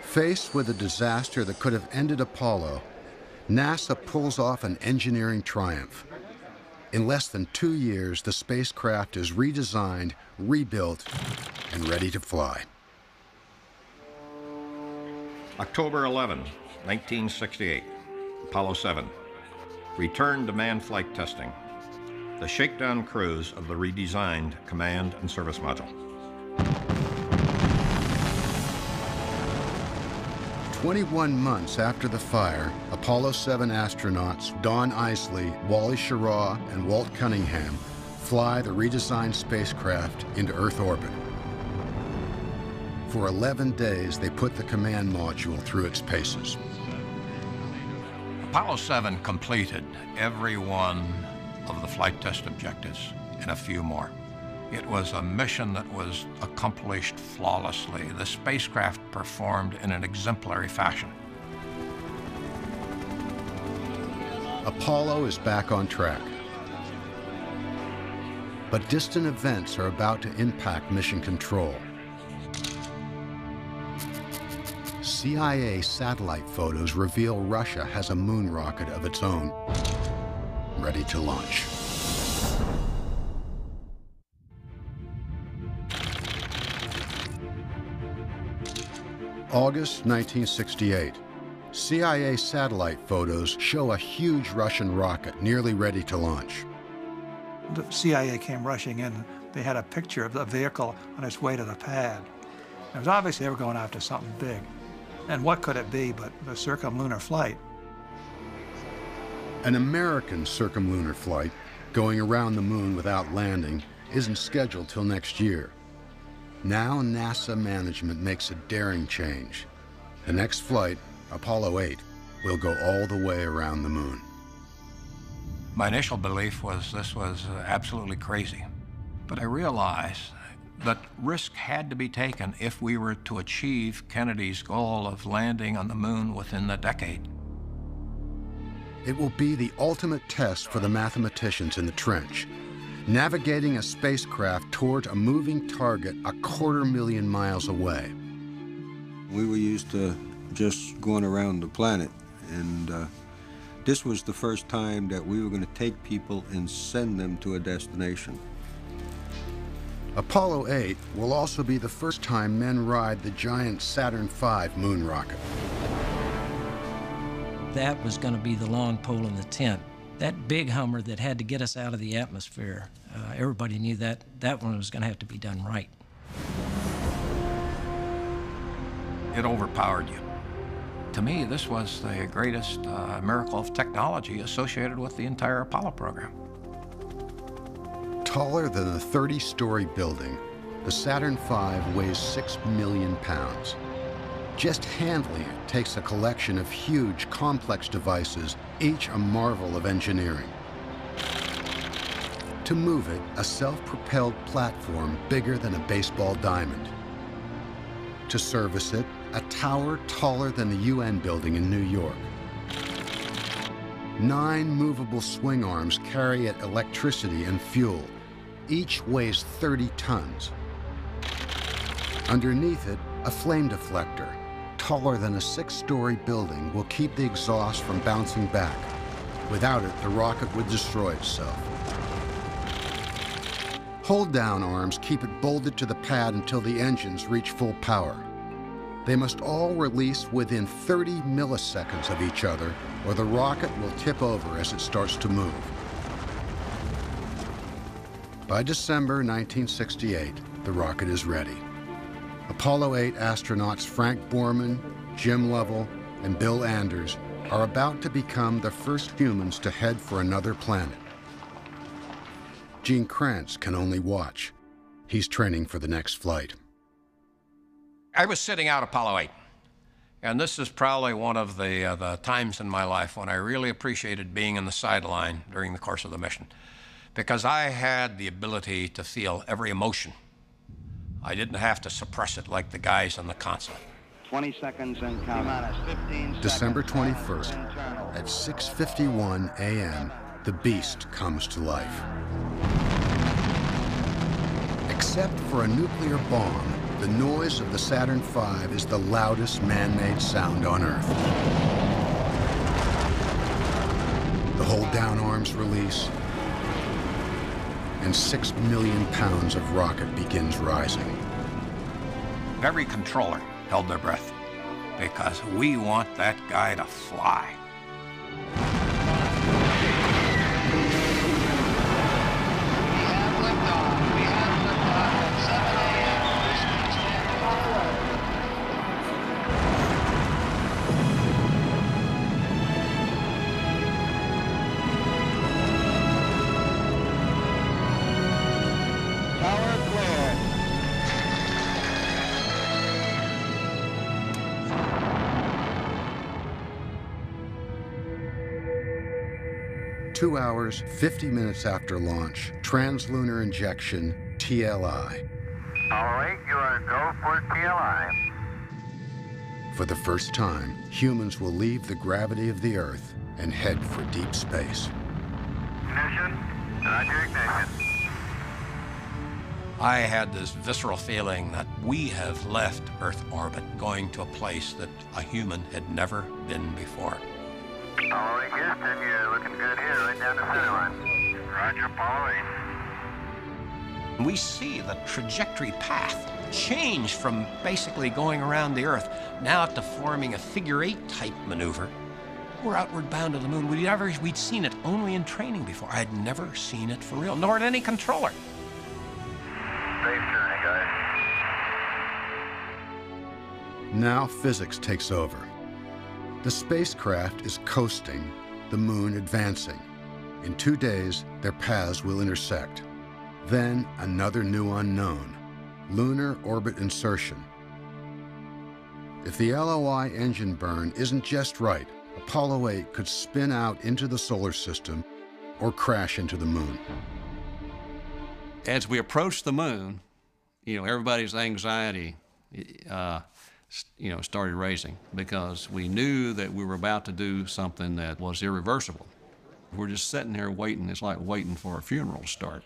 Speaker 2: Faced with a disaster that could have ended Apollo, NASA pulls off an engineering triumph. In less than 2 years, the spacecraft is redesigned, rebuilt, and ready to fly.
Speaker 6: October 11, 1968, Apollo 7. Return to manned flight testing. The shakedown cruise of the redesigned command and service module.
Speaker 2: 21 months after the fire, Apollo 7 astronauts Don Isley, Wally Schirra, and Walt Cunningham fly the redesigned spacecraft into Earth orbit. For 11 days, they put the command module through its paces.
Speaker 6: Apollo 7 completed every one of the flight test objectives and a few more. It was a mission that was accomplished flawlessly. The spacecraft performed in an exemplary fashion.
Speaker 2: Apollo is back on track. But distant events are about to impact mission control. CIA satellite photos reveal Russia has a moon rocket of its own, ready to launch. August 1968. CIA satellite photos show a huge Russian rocket nearly ready to launch.
Speaker 8: The CIA came rushing in. They had a picture of the vehicle on its way to the pad. It was obvious they were going after something big. And what could it be but the circumlunar flight?
Speaker 2: An American circumlunar flight, going around the moon without landing, isn't scheduled till next year. Now NASA management makes a daring change. The next flight, Apollo 8, will go all the way around the moon.
Speaker 6: My initial belief was this was absolutely crazy. But I realized that risk had to be taken if we were to achieve Kennedy's goal of landing on the moon within the decade.
Speaker 2: It will be the ultimate test for the mathematicians in the trench, navigating a spacecraft toward a moving target 250,000 miles away.
Speaker 15: We were used to just going around the planet, and this was the first time that we were going to take people and send them to a destination.
Speaker 2: Apollo 8 will also be the first time men ride the giant Saturn V moon rocket.
Speaker 22: that was going to be the long pole in the tent. That big Hummer that had to get us out of the atmosphere, everybody knew that one was going to have to be done right.
Speaker 6: It overpowered you. To me, this was the greatest miracle of technology associated with the entire Apollo program.
Speaker 2: Taller than a 30-story building, the Saturn V weighs 6 million pounds. Just handling it takes a collection of huge, complex devices, each a marvel of engineering. To move it, a self-propelled platform bigger than a baseball diamond. To service it, a tower taller than the UN building in New York. 9 movable swing arms carry it electricity and fuel. Each weighs 30 tons. Underneath it, a flame deflector, taller than a 6-story building, will keep the exhaust from bouncing back. Without it, the rocket would destroy itself. Hold-down arms keep it bolted to the pad until the engines reach full power. They must all release within 30 milliseconds of each other, or the rocket will tip over as it starts to move. By December 1968, the rocket is ready. Apollo 8 astronauts Frank Borman, Jim Lovell, and Bill Anders are about to become the first humans to head for another planet. Gene Kranz can only watch. He's training for the next flight.
Speaker 6: I was sitting out Apollo 8, and this is probably one of the times in my life when I really appreciated being in the sideline during the course of the mission, because I had the ability to feel every emotion. I didn't have to suppress it like the guys on the console.
Speaker 5: 20 seconds and counting. 15
Speaker 2: December 21st, at 6:51 a.m., the beast comes to life. Except for a nuclear bomb, the noise of the Saturn V is the loudest man-made sound on Earth. The hold-down arms release, and 6 million pounds of rocket begins rising.
Speaker 6: Every controller held their breath because we want that guy to fly.
Speaker 5: Power clear.
Speaker 2: 2 hours, 50 minutes after launch, translunar injection, TLI.
Speaker 10: Apollo 8, you are go for TLI.
Speaker 2: For the first time, humans will leave the gravity of the Earth and head for deep space.
Speaker 10: Ignition. Roger, ignition.
Speaker 6: I had this visceral feeling that we have left Earth orbit going to a place that a human had never been before.
Speaker 10: Apollo 8, Houston, you're looking good here, right down the center line. Roger, Apollo 8.
Speaker 6: We see the trajectory path change from basically going around the Earth now to forming a figure-8 type maneuver. We're outward bound to the moon. We'd seen it only in training before. I'd never seen it for real, nor at any controller.
Speaker 10: Safe journey, guys.
Speaker 2: Now physics takes over. The spacecraft is coasting, the moon advancing. In 2 days, their paths will intersect. Then another new unknown, lunar orbit insertion. If the LOI engine burn isn't just right, Apollo 8 could spin out into the solar system or crash into the moon.
Speaker 16: As we approached the moon, everybody's anxiety, started raising because we knew that we were about to do something that was irreversible. We're just sitting there waiting. It's like waiting for a funeral to start.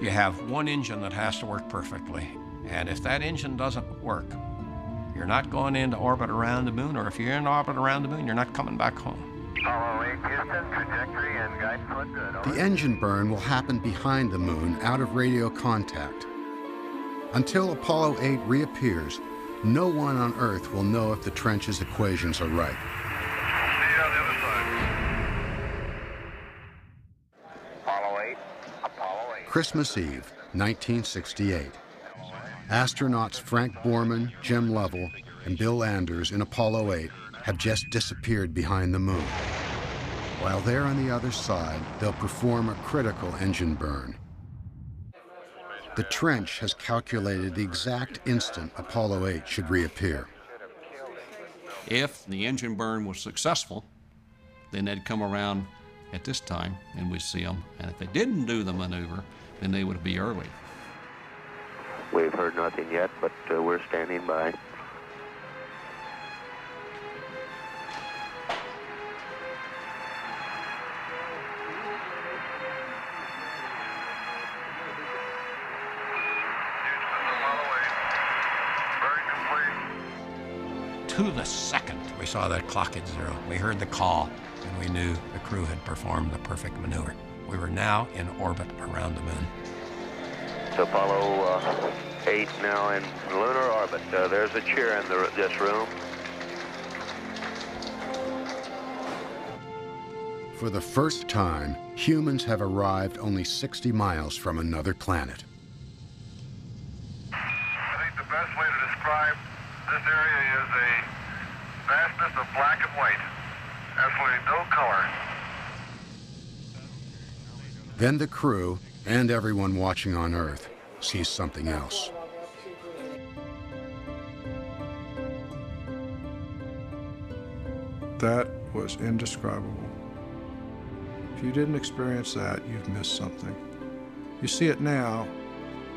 Speaker 6: You have one engine that has to work perfectly, and if that engine doesn't work, you're not going into orbit around the moon, or if you're in orbit around the moon, you're not coming back home.
Speaker 10: Apollo 8, Houston, trajectory and guidance look good. Over.
Speaker 2: The engine burn will happen behind the moon, out of radio contact. Until Apollo 8 reappears, no one on Earth will know if the trench's equations are right.
Speaker 10: Apollo 8, Apollo 8.
Speaker 2: Christmas Eve, 1968. Astronauts Frank Borman, Jim Lovell, and Bill Anders in Apollo 8 have just disappeared behind the moon. While they're on the other side, they'll perform a critical engine burn. The trench has calculated the exact instant Apollo 8 should reappear.
Speaker 16: If the engine burn was successful, then they'd come around at this time and we'd see them. And if they didn't do the maneuver, then they would be early.
Speaker 10: We've heard nothing yet, but we're standing by.
Speaker 6: To the second, we saw that clock at 0. We heard the call, and we knew the crew had performed the perfect maneuver. We were now in orbit around the moon.
Speaker 10: So Apollo 8 now in lunar orbit. There's a chair in this room.
Speaker 2: For the first time, humans have arrived only 60 miles from another planet.
Speaker 1: I think the best way to describe this area is a vastness of black and white. Absolutely no color.
Speaker 2: Then the crew, and everyone watching on Earth, sees something else.
Speaker 7: That was indescribable. If you didn't experience that, you've missed something. You see it now,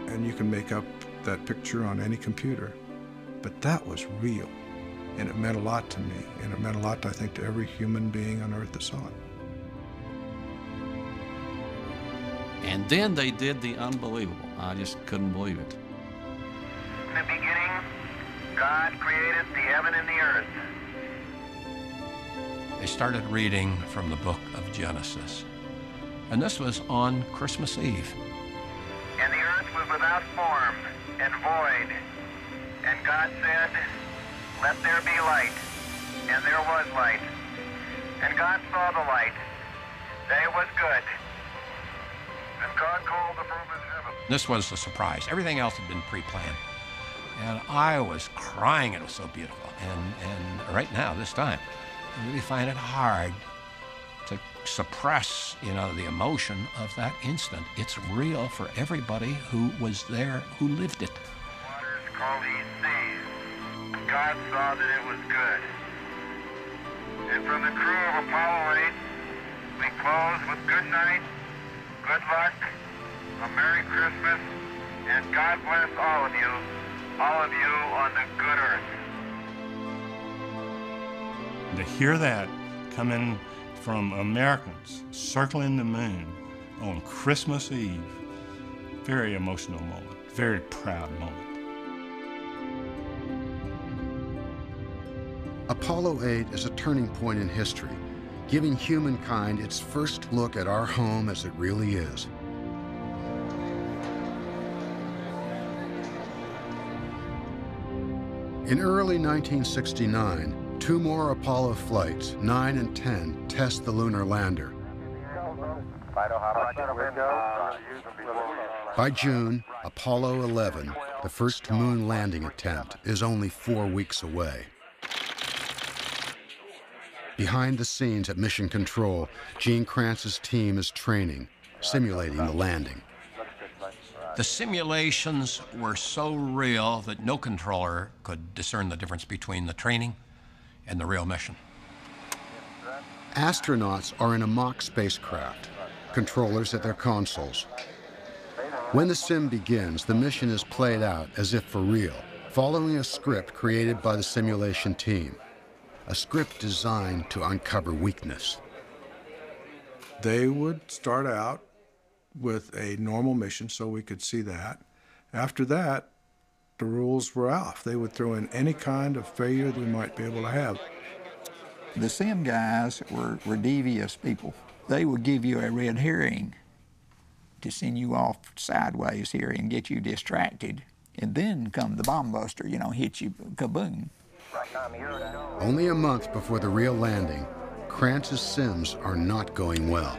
Speaker 7: and you can make up that picture on any computer. But that was real, and it meant a lot to me, and it meant a lot, I think, to every human being on Earth that saw it.
Speaker 16: And then they did the unbelievable. I just couldn't believe it.
Speaker 1: In the beginning, God created the heaven and the earth.
Speaker 6: They started reading from the book of Genesis. And this was on Christmas Eve.
Speaker 1: And the earth was without form and void. And God said, "Let there be light." And there was light. And God saw the light, that it was good. And God called the firmament heaven.
Speaker 6: This was the surprise. Everything else had been pre-planned. And I was crying. It was so beautiful. And right now, this time, I really find it hard to suppress, the emotion of that instant. It's real for everybody who was there, who lived it.
Speaker 1: Waters called he seas. God saw that it was good. And from the crew of Apollo 8, we close with good night, good luck, a Merry Christmas, and God bless all of you on the good earth.
Speaker 13: To hear that coming from Americans circling the moon on Christmas Eve, very emotional moment, very proud moment.
Speaker 2: Apollo 8 is a turning point in history, giving humankind its first look at our home as it really is. In early 1969, 2 more Apollo flights, 9 and 10, test the lunar lander. By June, Apollo 11, the first moon landing attempt, is only 4 weeks away. Behind the scenes at Mission Control, Gene Kranz's team is training, simulating the landing.
Speaker 6: The simulations were so real that no controller could discern the difference between the training and the real mission.
Speaker 2: Astronauts are in a mock spacecraft, controllers at their consoles. When the sim begins, the mission is played out as if for real, following a script created by the simulation team, a script designed to uncover weakness.
Speaker 7: They would start out with a normal mission so we could see that. After that, the rules were off. They would throw in any kind of failure we might be able to have.
Speaker 11: The sim guys were devious people. They would give you a red herring to send you off sideways here and get you distracted And then come the bomb buster, you know, hit you, kaboom.
Speaker 2: Only a month before the real landing, Kranz's sims are not going well.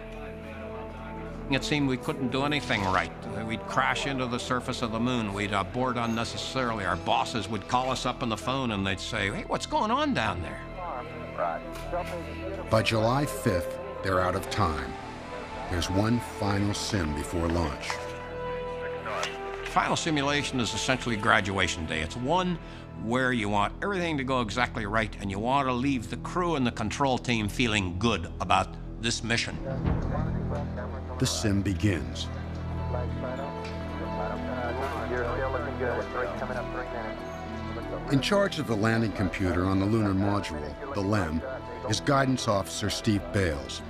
Speaker 6: It seemed we couldn't do anything right. We'd crash into the surface of the moon. We'd abort unnecessarily. Our bosses would call us up on the phone and they'd say, "Hey, what's going on down there?"
Speaker 2: By July 5th, they're out of time. There's one final sim before launch.
Speaker 6: Final simulation is essentially graduation day. It's one where you want everything to go exactly right and you want to leave the crew and the control team feeling good about this mission.
Speaker 2: The sim begins. In charge of the landing computer on the lunar module, the LEM, is Guidance Officer Steve Bales.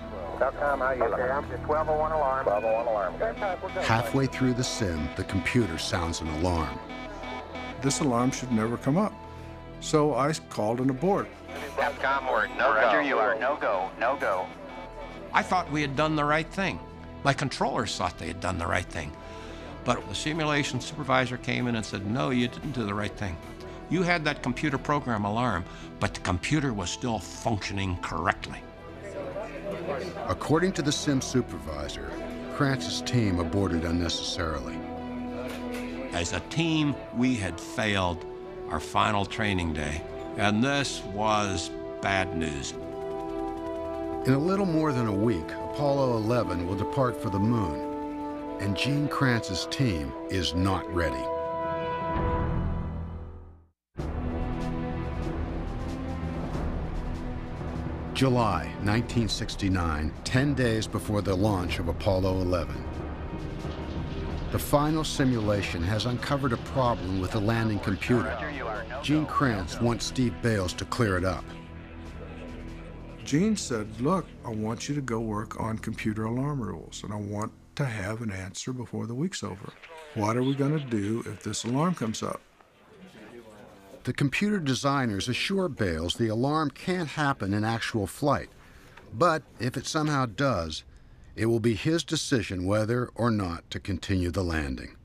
Speaker 2: Halfway through the sim, the computer sounds an alarm.
Speaker 7: This alarm should never come up. So I called an abort.
Speaker 20: Capcom, we're no go. Roger, you are no go, no go.
Speaker 6: I thought we had done the right thing. My controllers thought they had done the right thing. But the simulation supervisor came in and said, "No, you didn't do the right thing. You had that computer program alarm, but the computer was still functioning correctly."
Speaker 2: According to the sim supervisor, Kranz's team aborted unnecessarily.
Speaker 6: As a team, we had failed our final training day, and this was bad news.
Speaker 2: In a little more than a week, Apollo 11 will depart for the moon, and Gene Kranz's team is not ready. July 1969, 10 days before the launch of Apollo 11. The final simulation has uncovered a problem with the landing computer. Gene Kranz wants Steve Bales to clear it up.
Speaker 7: Gene said, "Look, I want you to go work on computer alarm rules, and I want to have an answer before the week's over. What are we going to do if this alarm comes up?"
Speaker 2: The computer designers assure Bales the alarm can't happen in actual flight, but if it somehow does, it will be his decision whether or not to continue the landing.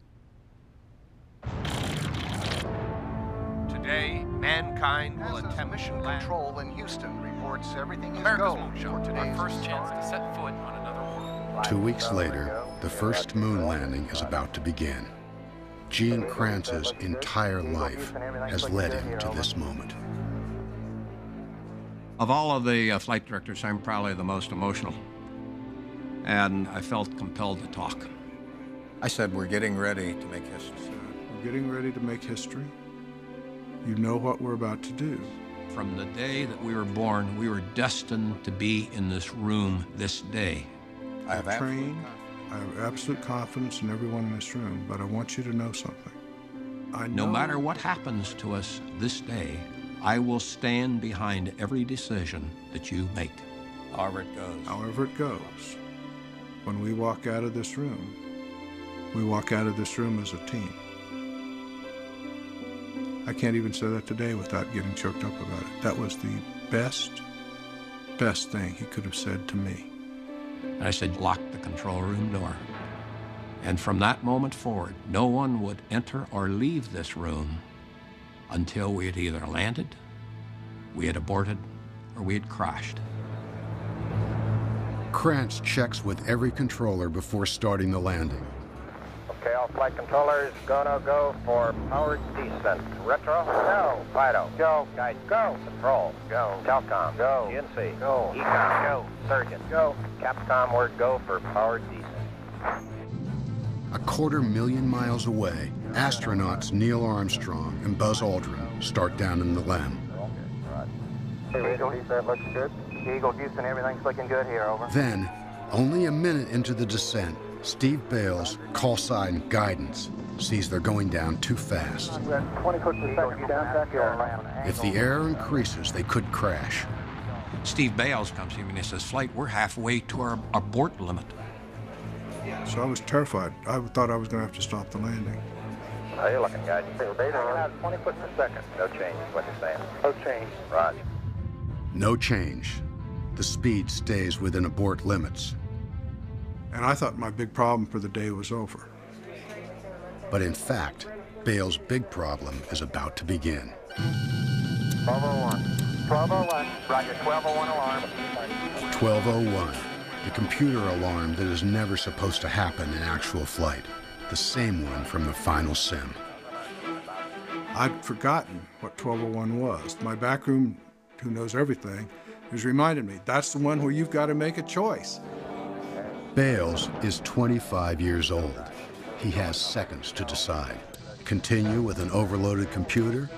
Speaker 9: Today, mankind will attempt
Speaker 12: mission control in Houston reports everything is
Speaker 18: America's
Speaker 12: go
Speaker 18: moonshot,
Speaker 12: for today's
Speaker 18: our first chance to set foot on another world.
Speaker 2: 2 weeks later, the first moon landing is about to begin. Gene Kranz's entire life has led him to this moment.
Speaker 6: Of all of the flight directors, I'm probably the most emotional, and I felt compelled to talk.
Speaker 17: I said, "We're getting ready to make history."
Speaker 7: We're getting ready to make history. You know what we're about to do.
Speaker 6: From the day that we were born, we were destined to be in this room this day.
Speaker 17: I have
Speaker 7: absolute confidence in everyone in this room, but I want you to know something.
Speaker 6: No matter what happens to us this day, I will stand behind every decision that you make.
Speaker 17: However it goes.
Speaker 7: However it goes. When we walk out of this room, we walk out of this room as a team. I can't even say that today without getting choked up about it. That was the best thing he could have said to me.
Speaker 6: And I said, "Lock the control room door." And from that moment forward, no one would enter or leave this room until we had either landed, we had aborted, or we had crashed.
Speaker 2: Kranz checks with every controller before starting the landing.
Speaker 20: Okay, all flight controllers, go for powered descent. Retro, go. Fido, go. Guide, go. Control, go. Telcom, go. GNC, go. Ecom, go. Surgeon, go. Capcom, word go for powered descent.
Speaker 2: 250,000 miles away, astronauts Neil Armstrong and Buzz Aldrin start down in the LEM.
Speaker 20: Eagle, he said, looks good. Eagle, Houston, everything's looking good here, over.
Speaker 2: Then, only a minute into the descent, Steve Bales, call sign Guidance, sees they're going down too fast.
Speaker 20: 20 foot per second, down back here.
Speaker 2: If the air increases, they could crash.
Speaker 6: Steve Bales comes to me and he says, "Flight, we're halfway to our abort limit."
Speaker 7: So I was terrified. I thought I was going to have to stop the landing.
Speaker 20: How you looking, guys? They're out 20 foot per second. No change is what you're saying. No change. Roger.
Speaker 2: No change. The speed stays within abort limits.
Speaker 7: And I thought my big problem for the day was over.
Speaker 2: But in fact, Bale's big problem is about to begin.
Speaker 20: 1201. 1201. Roger, 1201 alarm.
Speaker 2: 1201, the computer alarm that is never supposed to happen in actual flight. The same one from the final sim.
Speaker 19: I'd forgotten what 1201 was. My backroom, who knows everything, has reminded me, that's the one where you've got to make a choice.
Speaker 2: Bales is 25 years old. He has seconds to decide. Continue with an overloaded computer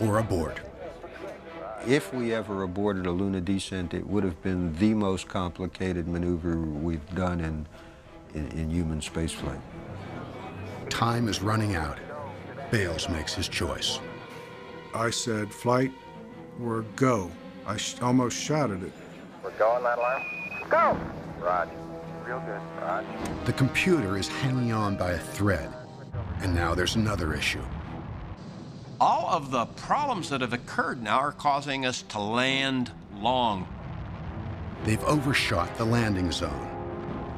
Speaker 2: or abort.
Speaker 15: If we ever aborted a lunar descent, it would have been the most complicated maneuver we've done in human spaceflight.
Speaker 2: Time is running out. Bales makes his choice.
Speaker 19: I said, flight, we're go. I almost shouted it.
Speaker 20: We're going, that alarm. Go! Roger. Real good. Roger.
Speaker 2: The computer is hanging on by a thread. And now there's another issue.
Speaker 6: All of the problems that have occurred now are causing us to land long.
Speaker 2: They've overshot the landing zone.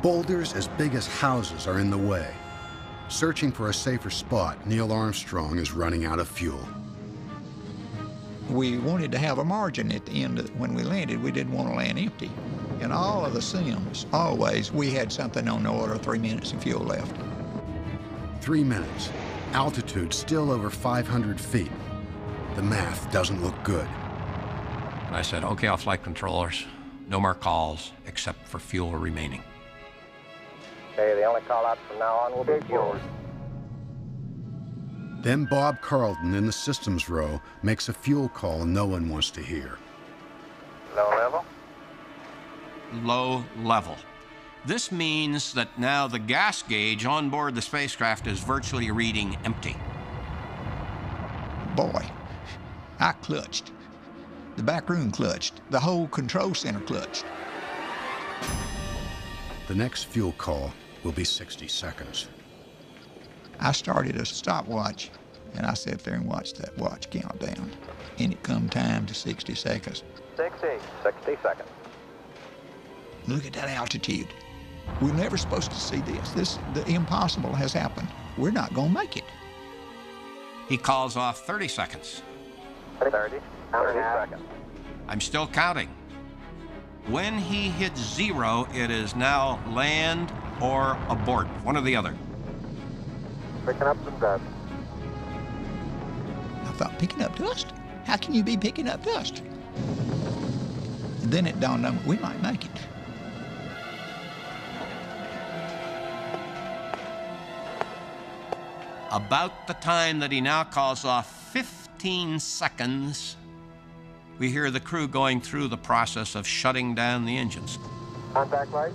Speaker 2: Boulders as big as houses are in the way. Searching for a safer spot, Neil Armstrong is running out of fuel.
Speaker 11: We wanted to have a margin at the end when we landed. We didn't want to land empty. In all of the sims, always, we had something on the order of 3 minutes of fuel left.
Speaker 2: 3 minutes. Altitude still over 500 feet. The math doesn't look good.
Speaker 6: I said, okay, all flight controllers, no more calls except for fuel remaining.
Speaker 20: Okay, the only call out from now on will be fuel.
Speaker 2: Then Bob Carlton in the systems row makes a fuel call no one wants to hear.
Speaker 20: Low level?
Speaker 6: Low level. This means that now the gas gauge on board the spacecraft is virtually reading empty.
Speaker 11: Boy, I clutched. The back room clutched. The whole control center clutched.
Speaker 2: The next fuel call will be 60 seconds.
Speaker 11: I started a stopwatch, and I sat there and watched that watch count down. And it come time to 60 seconds.
Speaker 20: 60 seconds.
Speaker 11: Look at that altitude. We're never supposed to see this. The impossible has happened. We're not going to make it.
Speaker 6: He calls off 30 seconds.
Speaker 20: 30 seconds.
Speaker 6: I'm still counting. When he hits 0, it is now land or abort, one or the other.
Speaker 20: Picking up some dust.
Speaker 11: I thought, picking up dust? How can you be picking up dust? And then it dawned on me, we might make it.
Speaker 6: About the time that he now calls off 15 seconds, we hear the crew going through the process of shutting down the engines.
Speaker 20: Contact light.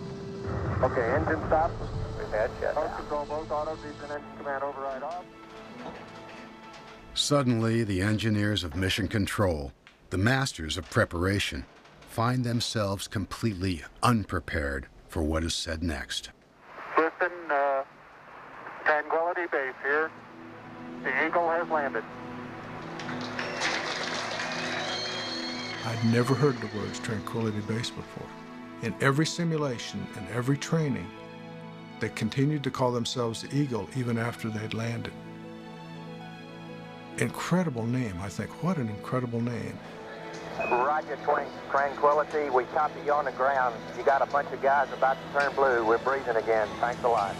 Speaker 20: Okay, engine stop. We've had shut down. Control both autos, engine command override off.
Speaker 2: Suddenly, the engineers of Mission Control, the masters of preparation, find themselves completely unprepared for what is said next.
Speaker 1: Houston, Tranquility Base here. The Eagle has landed.
Speaker 19: I'd never heard the words Tranquility Base before. In every simulation and every training, they continued to call themselves the Eagle even after they'd landed. Incredible name, I think. What an incredible name.
Speaker 20: Roger, Tranquility. We copy you on the ground. You got a bunch of guys about to turn blue. We're breathing again. Thanks a lot.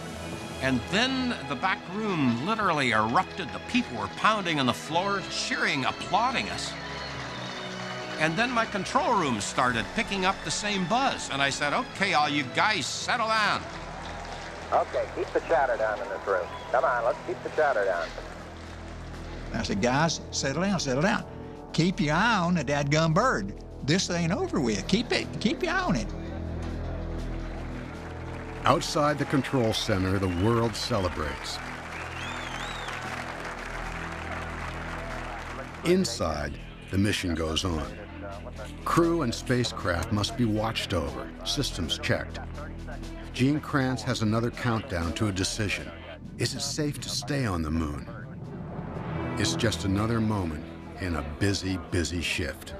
Speaker 6: And then the back room literally erupted. The people were pounding on the floor, cheering, applauding us. And then my control room started picking up the same buzz. And I said, okay, all you guys, settle down.
Speaker 20: Okay, keep the chatter down in this room. Come on, let's keep the chatter down.
Speaker 11: I said, guys, settle down, settle down. Keep your eye on the dadgum bird. This ain't over with. Keep your eye on it.
Speaker 2: Outside the control center, the world celebrates. Inside, the mission goes on. Crew and spacecraft must be watched over, systems checked. Gene Kranz has another countdown to a decision. Is it safe to stay on the moon? It's just another moment in a busy, busy shift.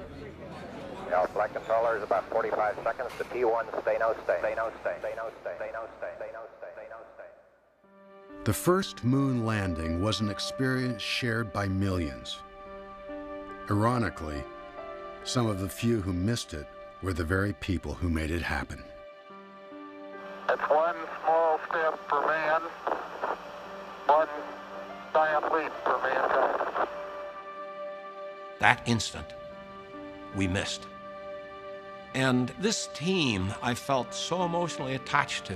Speaker 20: Now, flight controllers, about 45 seconds to T1, stay no stay. Stay no stay. Stay no stay. Stay no stay. Stay no stay. Stay no stay.
Speaker 2: The first moon landing was an experience shared by millions. Ironically, some of the few who missed it were the very people who made it happen.
Speaker 1: It's one small step for man, one giant leap for mankind.
Speaker 6: That instant, we missed. And this team I felt so emotionally attached to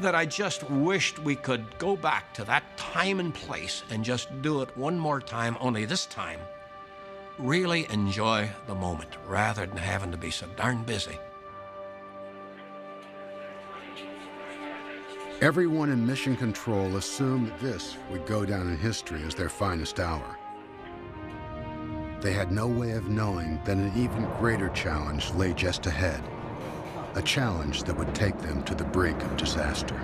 Speaker 6: that I just wished we could go back to that time and place and just do it one more time, only this time, really enjoy the moment rather than having to be so darn busy.
Speaker 2: Everyone in Mission Control assumed that this would go down in history as their finest hour. They had no way of knowing that an even greater challenge lay just ahead, a challenge that would take them to the brink of disaster.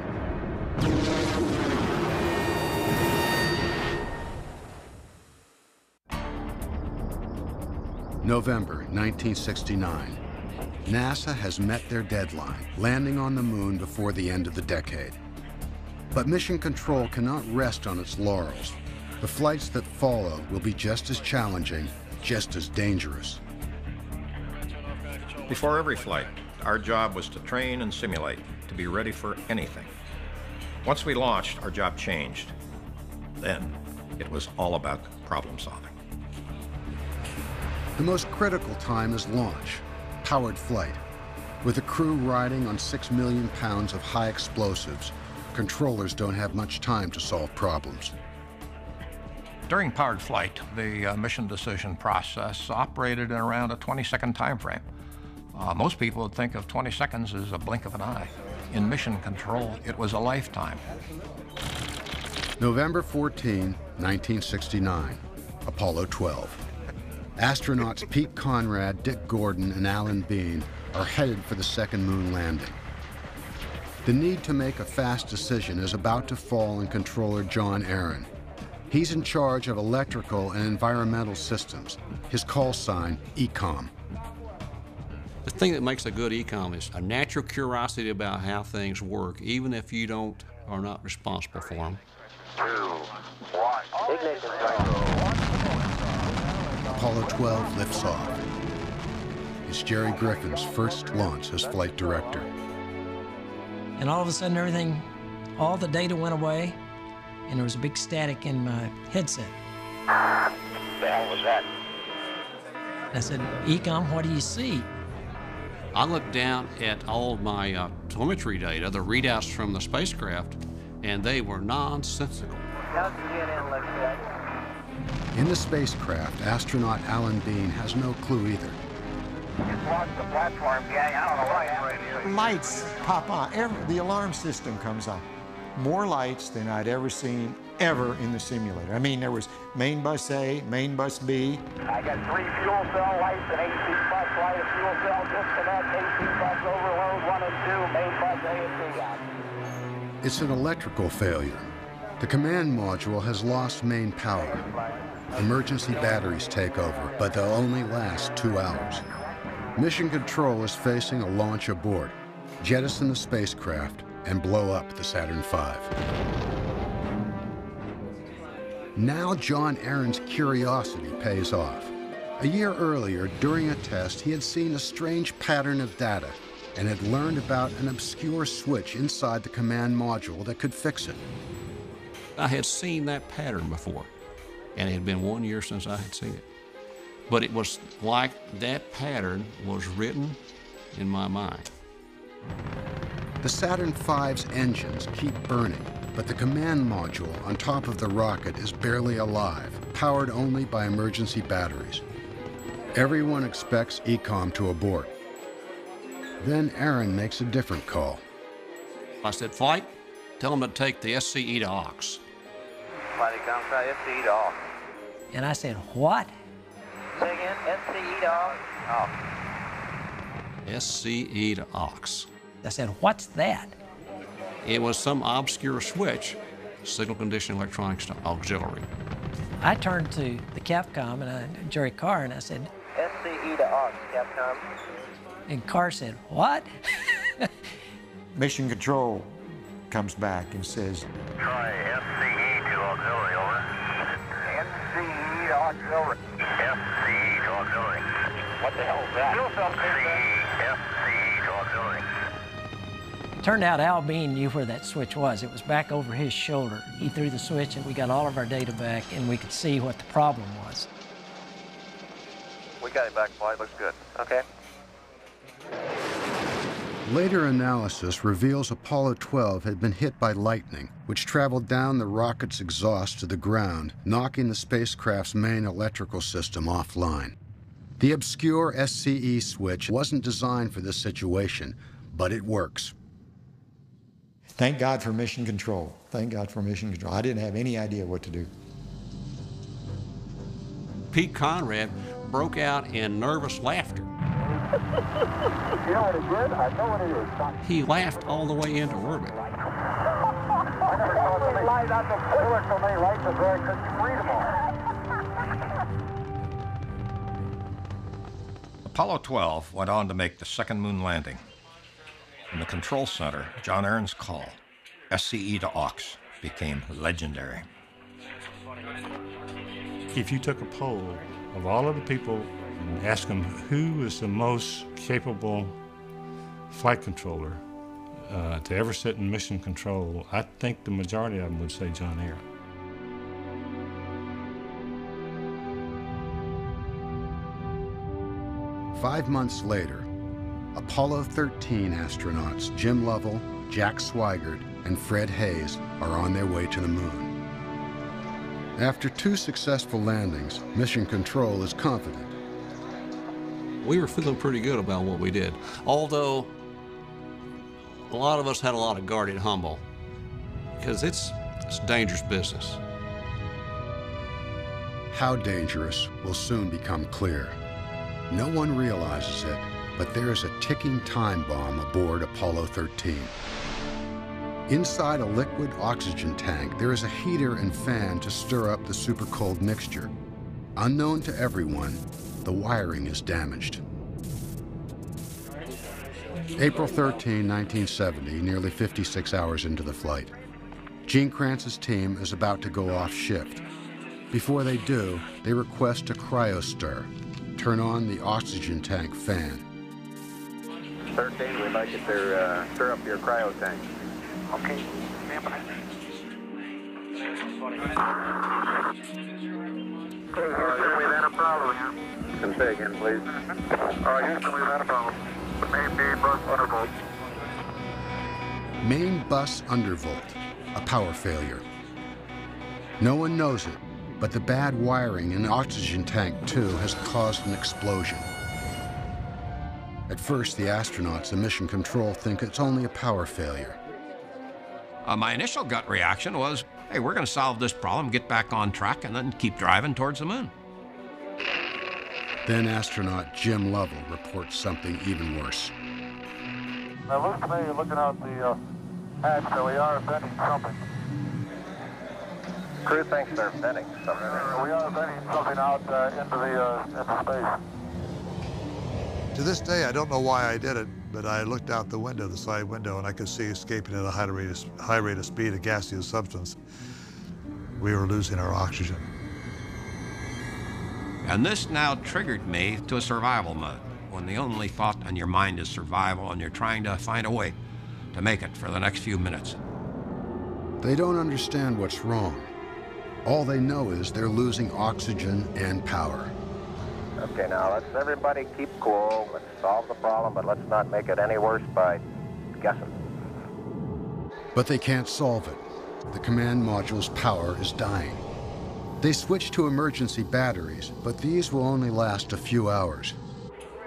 Speaker 2: November 1969. NASA has met their deadline, landing on the moon before the end of the decade. But Mission Control cannot rest on its laurels. The flights that follow will be just as challenging, just as dangerous.
Speaker 3: Before every flight, our job was to train and simulate, to be ready for anything. Once we launched, our job changed. Then, it was all about problem solving.
Speaker 2: The most critical time is launch, powered flight. With a crew riding on 6 million pounds of high explosives, controllers don't have much time to solve problems.
Speaker 3: During powered flight, the mission decision process operated in around a 20-second time frame. Most people would think of 20 seconds as a blink of an eye. In Mission Control, it was a lifetime.
Speaker 2: November 14, 1969, Apollo 12. Astronauts Pete Conrad, Dick Gordon, and Alan Bean are headed for the second moon landing. The need to make a fast decision is about to fall on controller John Aaron. He's in charge of electrical and environmental systems. His call sign, ECOM.
Speaker 16: The thing that makes a good ECOM is a natural curiosity about how things work, even if you are not responsible for them.
Speaker 1: 2, 1. Ignition
Speaker 2: Apollo 12 lifts off. It's Jerry Griffin's first launch as flight director.
Speaker 22: And all of a sudden, everything, all the data went away, and there was a big static in my headset.
Speaker 1: What the hell was that?
Speaker 22: I said, ECOM, what do you see?
Speaker 16: I looked down at all of my telemetry data, the readouts from the spacecraft, and they were nonsensical.
Speaker 2: In the spacecraft, astronaut Alan Bean has no clue either.
Speaker 1: Just lost the platform, gang. I don't know what happened.
Speaker 14: Lights pop on. The alarm system comes on. More lights than I'd ever seen in the simulator. I mean, there was main bus A, main bus B.
Speaker 1: I got 3 fuel cell lights, an AC bus light, a fuel cell disconnect, AC bus overload, 1 and 2, main bus A and B out.
Speaker 2: It's an electrical failure. The command module has lost main power. Emergency batteries take over, but they'll only last 2 hours. Mission Control is facing a launch abort, jettison the spacecraft, and blow up the Saturn V. Now John Aaron's curiosity pays off. A year earlier, during a test, he had seen a strange pattern of data and had learned about an obscure switch inside the command module that could fix it.
Speaker 16: I had seen that pattern before, and it had been 1 year since I had seen it. But it was like that pattern was written in my mind.
Speaker 2: The Saturn V's engines keep burning, but the command module on top of the rocket is barely alive, powered only by emergency batteries. Everyone expects ECOM to abort. Then Aaron makes a different call.
Speaker 16: I said, flight, tell them to take the SCE to aux.
Speaker 1: Flight comes out, SCE to aux.
Speaker 22: And I said, what?
Speaker 1: Say again, SCE to aux.
Speaker 16: SCE to aux.
Speaker 22: I said, what's that?
Speaker 16: It was some obscure switch, signal conditioning electronics to auxiliary.
Speaker 22: I turned to the Capcom and Jerry Carr, and I said,
Speaker 1: SCE to aux, Capcom.
Speaker 22: And Carr said, what?
Speaker 14: Mission Control comes back and says,
Speaker 10: Try SCE to auxiliary, over. NCE to auxiliary. SCE to auxiliary. What the hell is that? Do something. SCE to auxiliary.
Speaker 22: It turned out Al Bean knew where that switch was. It was back over his shoulder. He threw the switch and we got all of our data back and we could see what the problem was.
Speaker 9: We got it back, flight. Looks good. Okay.
Speaker 2: Later analysis reveals Apollo 12 had been hit by lightning, which traveled down the rocket's exhaust to the ground, knocking the spacecraft's main electrical system offline. The obscure SCE switch wasn't designed for this situation, but it works.
Speaker 14: Thank God for mission control. Thank God for mission control. I didn't have any idea what to do.
Speaker 16: Pete Conrad broke out in nervous laughter.
Speaker 10: You know what it did? I know what it is.
Speaker 16: He laughed all the way into orbit.
Speaker 10: I never saw somebody light up the pillar so many lights before I couldn't read them all.
Speaker 3: Apollo 12 went on to make the second moon landing. In the control center, John Aaron's call, SCE to aux, became legendary.
Speaker 13: If you took a poll of all of the people and asked them who is the most capable flight controller to ever sit in mission control, I think the majority of them would say John Aaron.
Speaker 2: Five months later, Apollo 13 astronauts Jim Lovell, Jack Swigert, and Fred Hayes are on their way to the moon. After 2 successful landings, Mission Control is confident.
Speaker 16: We were feeling pretty good about what we did, although a lot of us had a lot of guarded humble, because it's dangerous business.
Speaker 2: How dangerous will soon become clear. No one realizes it, but there is a ticking time bomb aboard Apollo 13. Inside a liquid oxygen tank, there is a heater and fan to stir up the super-cold mixture. Unknown to everyone, the wiring is damaged. April 13, 1970, nearly 56 hours into the flight. Gene Kranz's team is about to go off shift. Before they do, they request a cryostir. Turn on the oxygen tank fan.
Speaker 20: 13, we'd like you to stir up your cryo tank.
Speaker 10: Okay, stand by. Houston, we've had a problem here.
Speaker 20: Can say again, please.
Speaker 10: All right, Houston, we've had a problem. The main bus undervolt.
Speaker 2: Main bus undervolt, a power failure. No one knows it, but the bad wiring in the oxygen tank 2 has caused an explosion. At first, the astronauts in Mission Control think it's only a power failure.
Speaker 6: My initial gut reaction was, hey, we're going to solve this problem, get back on track, and then keep driving towards the moon.
Speaker 2: Then astronaut Jim Lovell reports something even worse.
Speaker 10: Now, looks to me, looking out the hatch, that we are venting something.
Speaker 20: Crew thinks they're venting something.
Speaker 10: We are venting something out into space.
Speaker 7: To this day, I don't know why I did it, but I looked out the window, the side window, and I could see escaping at a high rate of speed a gaseous substance. We were losing our oxygen.
Speaker 6: And this now triggered me to a survival mode, when the only thought on your mind is survival and you're trying to find a way to make it for the next few minutes.
Speaker 2: They don't understand what's wrong. All they know is they're losing oxygen and power.
Speaker 20: Okay, now let's everybody keep cool. Let's solve the problem, but let's not make it any worse by guessing.
Speaker 2: But they can't solve it. The command module's power is dying. They switch to emergency batteries, but these will only last a few hours.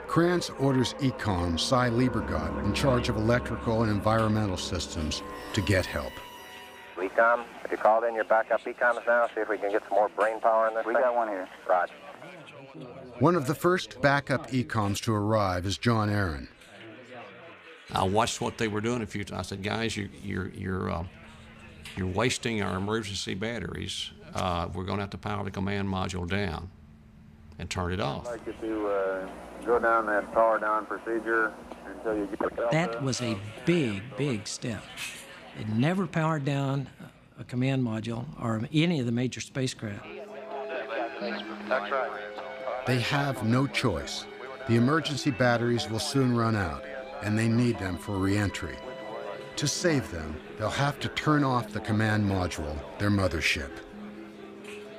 Speaker 2: Kranz orders Ecom Cy Liebergott, in charge of electrical and environmental systems, to get help.
Speaker 20: Ecom, have you called in your backup Ecoms now? See if we can get some more brain power in this thing? We got one here. Roger.
Speaker 2: One of the first backup Ecoms to arrive is John Aaron.
Speaker 16: I watched what they were doing a few times. I said, guys, you're wasting our emergency batteries. We're going to have to power the command module down and turn it off.
Speaker 20: I'd like you to go down that power down procedure until you get it.
Speaker 22: That was a big, big step. It never powered down a command module or any of the major spacecraft.
Speaker 10: That's right.
Speaker 2: They have no choice. The emergency batteries will soon run out, and they need them for re-entry. To save them, they'll have to turn off the command module, their mothership.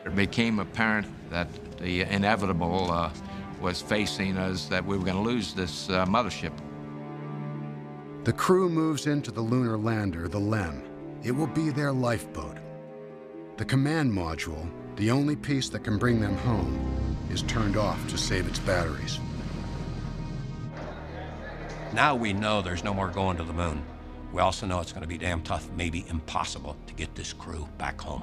Speaker 4: It became apparent that the inevitable was facing us, that we were going to lose this mothership.
Speaker 2: The crew moves into the lunar lander, the LEM. It will be their lifeboat. The command module, the only piece that can bring them home, is turned off to save its batteries.
Speaker 6: Now we know there's no more going to the moon. We also know it's going to be damn tough, maybe impossible, to get this crew back home.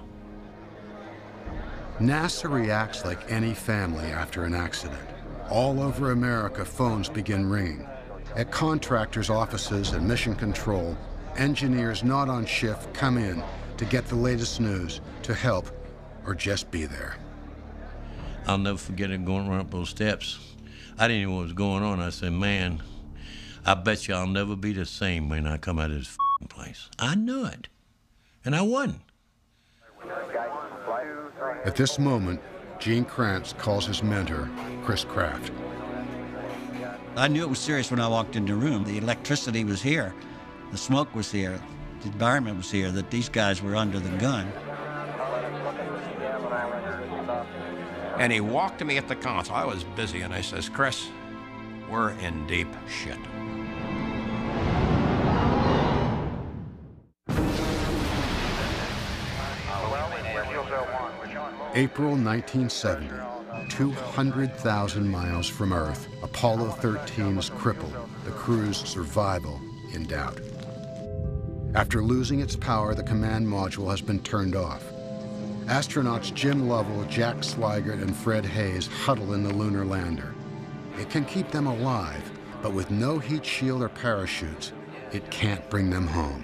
Speaker 2: NASA reacts like any family after an accident. All over America, phones begin ringing. At contractors' offices and mission control, engineers not on shift come in to get the latest news, to help, or just be there.
Speaker 21: I'll never forget it going run up those steps. I didn't know what was going on. I said, man, I bet you I'll never be the same when I come out of this place. I knew it, and I wasn't.
Speaker 2: At this moment, Gene Kranz calls his mentor, Chris Kraft.
Speaker 23: I knew it was serious when I walked in the room. The electricity was here, the smoke was here, the environment was here, that these guys were under the gun.
Speaker 6: And he walked to me at the console. I was busy, and I says, Chris, we're in deep shit.
Speaker 2: April 1970, 200,000 miles from Earth, Apollo 13 is crippled, the crew's survival in doubt. After losing its power, the command module has been turned off. Astronauts Jim Lovell, Jack Swigert, and Fred Hayes huddle in the lunar lander. It can keep them alive, but with no heat shield or parachutes, it can't bring them home.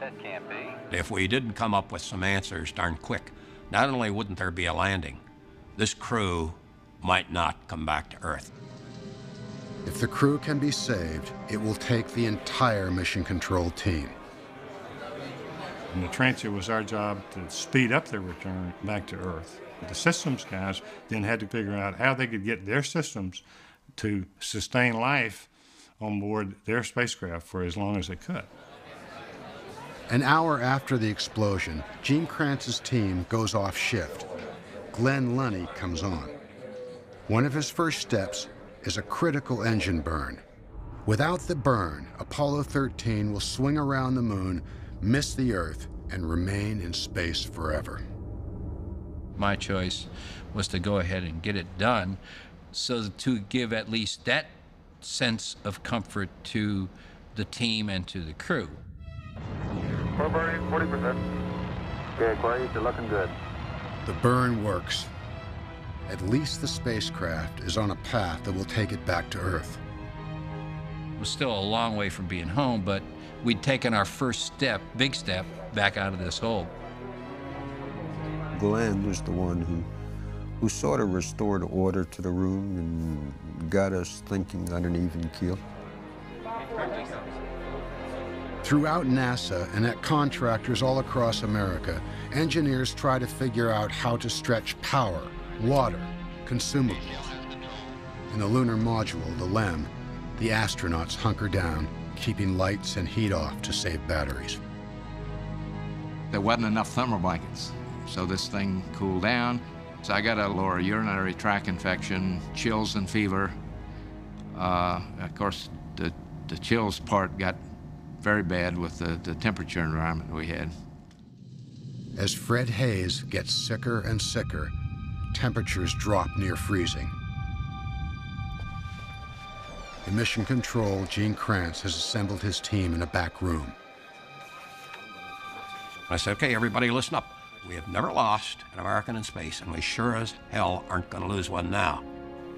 Speaker 10: That can't be.
Speaker 6: If we didn't come up with some answers darn quick, not only wouldn't there be a landing, this crew might not come back to Earth.
Speaker 2: If the crew can be saved, it will take the entire mission control team.
Speaker 13: In the trench, it was our job to speed up their return back to Earth. The systems guys then had to figure out how they could get their systems to sustain life on board their spacecraft for as long as they could.
Speaker 2: An hour after the explosion, Gene Kranz's team goes off shift. Glenn Lunny comes on. One of his first steps is a critical engine burn. Without the burn, Apollo 13 will swing around the moon, miss the Earth, and remain in space forever.
Speaker 21: My choice was to go ahead and get it done so to give at least that sense of comfort to the team and to the crew.
Speaker 10: We're burning 40%. Okay, Aquarius, you're looking good.
Speaker 2: The burn works. At least the spacecraft is on a path that will take it back to Earth.
Speaker 21: It was still a long way from being home, but we'd taken our first step, big step, back out of this hole.
Speaker 15: Glenn was the one who sort of restored order to the room and got us thinking on an even keel.
Speaker 2: Throughout NASA and at contractors all across America, engineers try to figure out how to stretch power, water, consumables. In the lunar module, the LEM, the astronauts hunker down, keeping lights and heat off to save batteries.
Speaker 4: There wasn't enough thermal blankets, so this thing cooled down. So I got a lower urinary tract infection, chills and fever. Of course, the chills part got very bad with the temperature environment we had.
Speaker 2: As Fred Hayes gets sicker and sicker, temperatures drop near freezing. In Mission Control, Gene Kranz has assembled his team in a back room.
Speaker 6: I said, okay, everybody listen up. We have never lost an American in space, and we sure as hell aren't going to lose one now.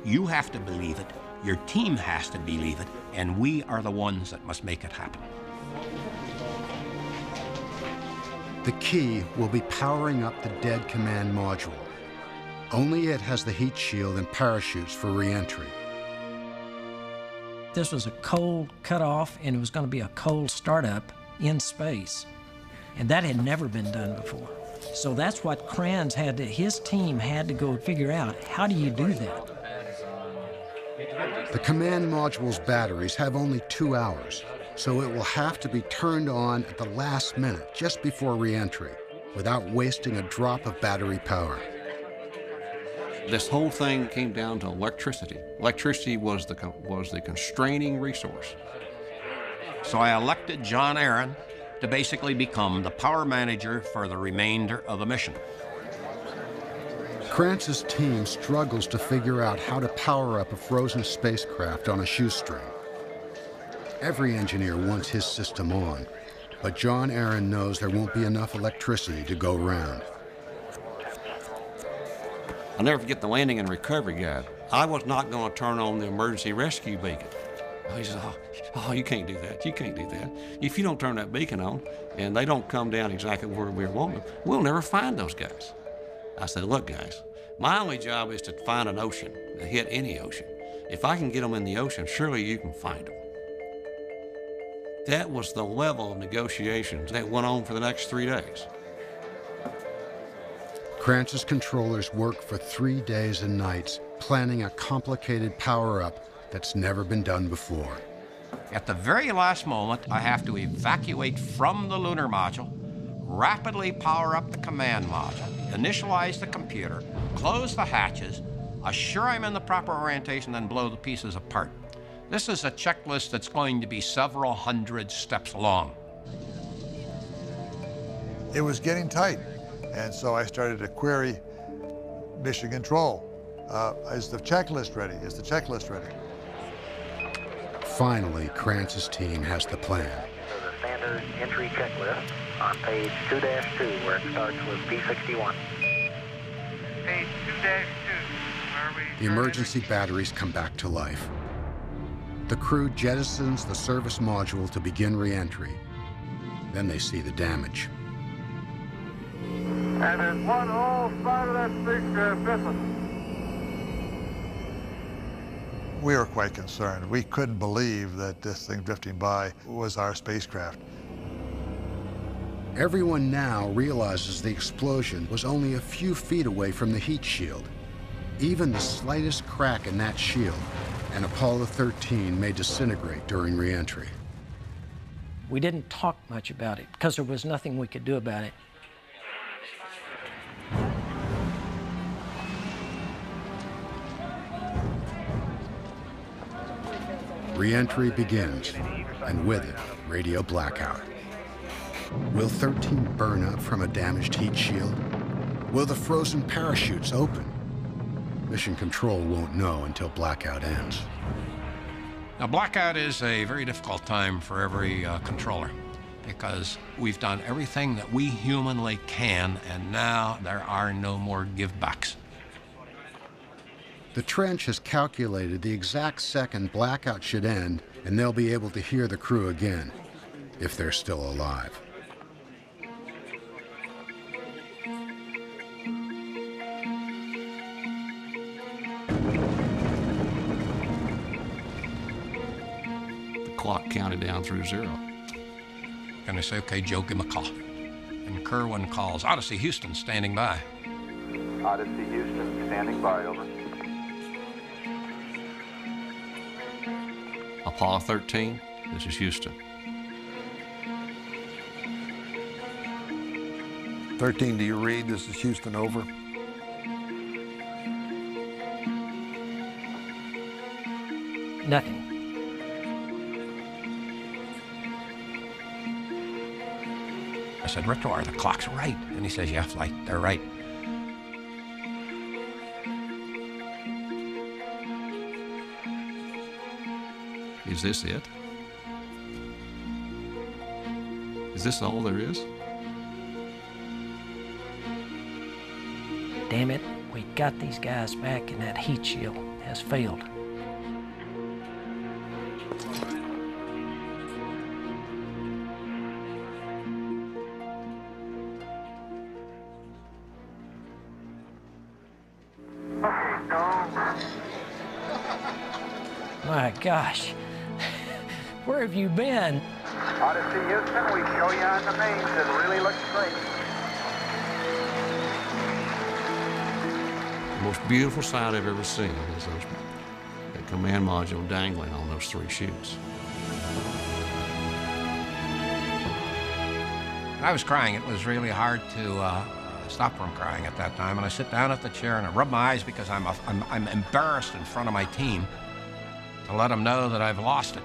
Speaker 6: You have to believe it, your team has to believe it, and we are the ones that must make it happen.
Speaker 2: The key will be powering up the dead command module. Only it has the heat shield and parachutes for re-entry.
Speaker 22: This was a cold cutoff, and it was going to be a cold startup in space. And that had never been done before. So that's what Kranz had to, his team had to go figure out. How do you do that?
Speaker 2: The command module's batteries have only 2 hours, so it will have to be turned on at the last minute, just before re-entry, without wasting a drop of battery power.
Speaker 16: This whole thing came down to electricity. Electricity was the constraining resource.
Speaker 6: So I elected John Aaron to basically become the power manager for the remainder of the mission.
Speaker 2: Kranz's team struggles to figure out how to power up a frozen spacecraft on a shoestring. Every engineer wants his system on, but John Aaron knows there won't be enough electricity to go round.
Speaker 16: I'll never forget the landing and recovery guy. I was not going to turn on the emergency rescue beacon. He said, oh, you can't do that. You can't do that. If you don't turn that beacon on and they don't come down exactly where we're wanting them, we'll never find those guys. I said, look, guys, my only job is to find an ocean, to hit any ocean. If I can get them in the ocean, surely you can find them. That was the level of negotiations that went on for the next 3 days.
Speaker 2: Kranz's controllers work for 3 days and nights, planning a complicated power-up that's never been done before.
Speaker 6: At the very last moment, I have to evacuate from the lunar module, rapidly power up the command module, initialize the computer, close the hatches, assure I'm in the proper orientation, then blow the pieces apart. This is a checklist that's going to be several hundred steps long.
Speaker 5: It was getting tight, and so I started to query mission control. Is the checklist ready? Is the checklist ready?
Speaker 2: Finally, Kranz's team has the plan.
Speaker 20: So the standard entry checklist on page 2-2, where it starts with P61.
Speaker 1: Page 2-2, where we...
Speaker 2: The emergency batteries come back to life. The crew jettisons the service module to begin re-entry. Then they see the damage.
Speaker 1: And there's one whole side of that spacecraft missing.
Speaker 5: We were quite concerned. We couldn't believe that this thing drifting by was our spacecraft.
Speaker 2: Everyone now realizes the explosion was only a few feet away from the heat shield. Even the slightest crack in that shield, and Apollo 13 may disintegrate during re-entry.
Speaker 22: We didn't talk much about it because there was nothing we could do about it.
Speaker 2: Re-entry begins, and with it, radio blackout. Will 13 burn up from a damaged heat shield? Will the frozen parachutes open? Mission Control won't know until blackout ends.
Speaker 6: Now, blackout is a very difficult time for every controller because we've done everything that we humanly can, and now there are no more give-backs.
Speaker 2: The trench has calculated the exact second blackout should end, and they'll be able to hear the crew again, if they're still alive.
Speaker 16: The clock counted down through 0.
Speaker 6: And I say, okay, Joe, give him a call. And Kerwin calls, Odyssey Houston, standing by.
Speaker 9: Odyssey Houston, standing by, over.
Speaker 16: Apollo 13, this is Houston.
Speaker 5: 13, do you read? This is Houston, over.
Speaker 22: Nothing.
Speaker 6: I said, Retro, are the clocks right? And he says, yeah, Flight, they're right.
Speaker 16: Is this it? Is this all there is?
Speaker 22: Damn it, we got these guys back and that heat shield has failed. My gosh, where have you been?
Speaker 10: Odyssey, Houston, we show you on the mains. It really looks great.
Speaker 16: The most beautiful sight I've ever seen is that command module dangling on those 3 chutes.
Speaker 6: I was crying. It was really hard to stop from crying at that time. And I sit down at the chair and I rub my eyes because I'm embarrassed in front of my team to let them know that I've lost it.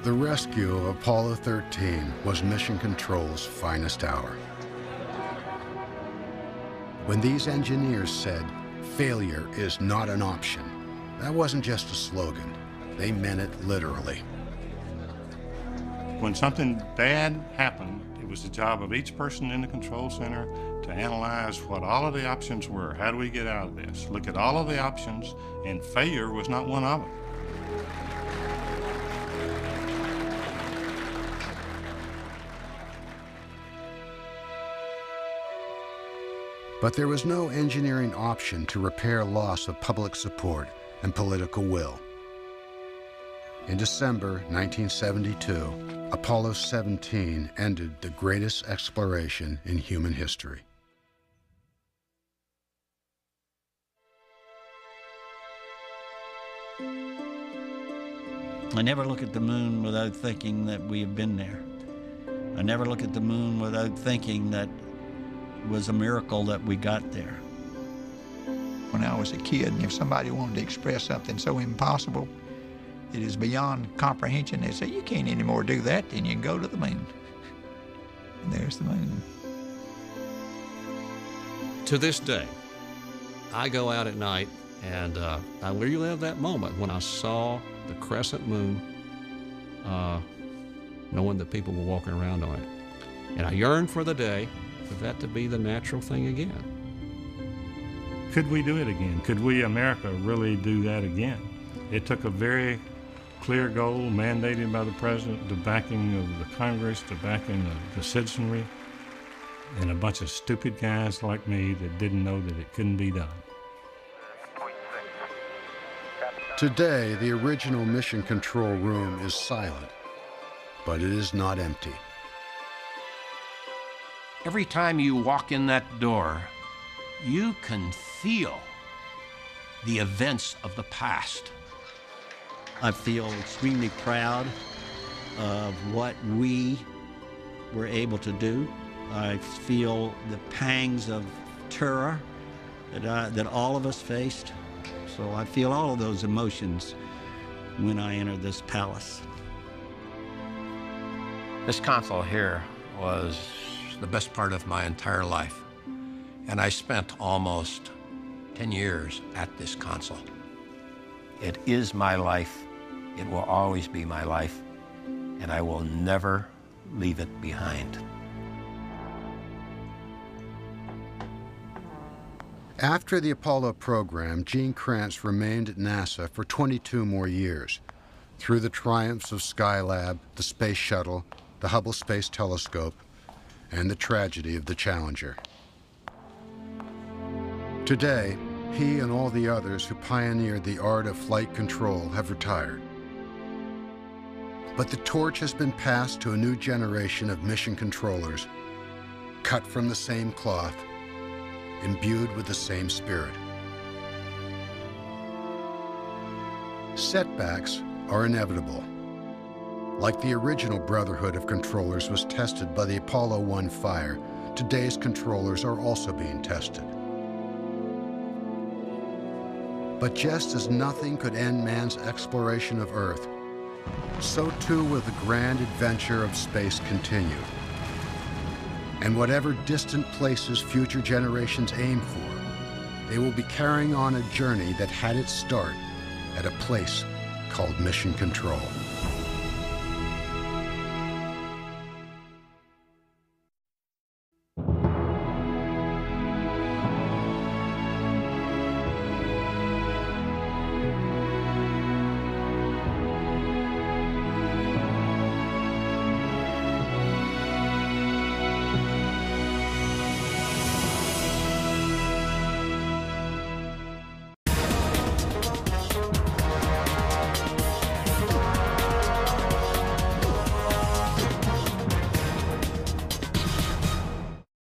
Speaker 2: The rescue of Apollo 13 was Mission Control's finest hour. When these engineers said, "Failure is not an option," that wasn't just a slogan. They meant it literally.
Speaker 13: When something bad happened, it was the job of each person in the control center to analyze what all of the options were. How do we get out of this? Look at all of the options, and failure was not one of them.
Speaker 2: But there was no engineering option to repair loss of public support and political will. In December 1972, Apollo 17 ended the greatest exploration in human history.
Speaker 23: I never look at the moon without thinking that we have been there. I never look at the moon without thinking that it was a miracle that we got there.
Speaker 11: When I was a kid, and if somebody wanted to express something so impossible, it is beyond comprehension, they'd say, "You can't anymore do that, then you can go to the moon." And there's the moon.
Speaker 16: To this day, I go out at night and I relive that moment when I saw the crescent moon, knowing that people were walking around on it. And I yearn for the day for that to be the natural thing again.
Speaker 13: Could we do it again? Could we, America, really do that again? It took a very clear goal mandated by the president, the backing of the Congress, the backing of the citizenry, and a bunch of stupid guys like me that didn't know that it couldn't be done.
Speaker 2: Today, the original Mission Control room is silent, but it is not empty.
Speaker 6: Every time you walk in that door, you can feel the events of the past.
Speaker 23: I feel extremely proud of what we were able to do. I feel the pangs of terror that all of us faced. So I feel all of those emotions when I enter this palace.
Speaker 6: This console here was the best part of my entire life. And I spent almost 10 years at this console. It is my life. It will always be my life. And I will never leave it behind.
Speaker 2: After the Apollo program, Gene Kranz remained at NASA for 22 more years, through the triumphs of Skylab, the Space Shuttle, the Hubble Space Telescope, and the tragedy of the Challenger. Today, he and all the others who pioneered the art of flight control have retired. But the torch has been passed to a new generation of mission controllers, cut from the same cloth, imbued with the same spirit. Setbacks are inevitable. Like the original Brotherhood of Controllers was tested by the Apollo 1 fire, today's controllers are also being tested. But just as nothing could end man's exploration of Earth, so too will the grand adventure of space continue. And whatever distant places future generations aim for, they will be carrying on a journey that had its start at a place called Mission Control.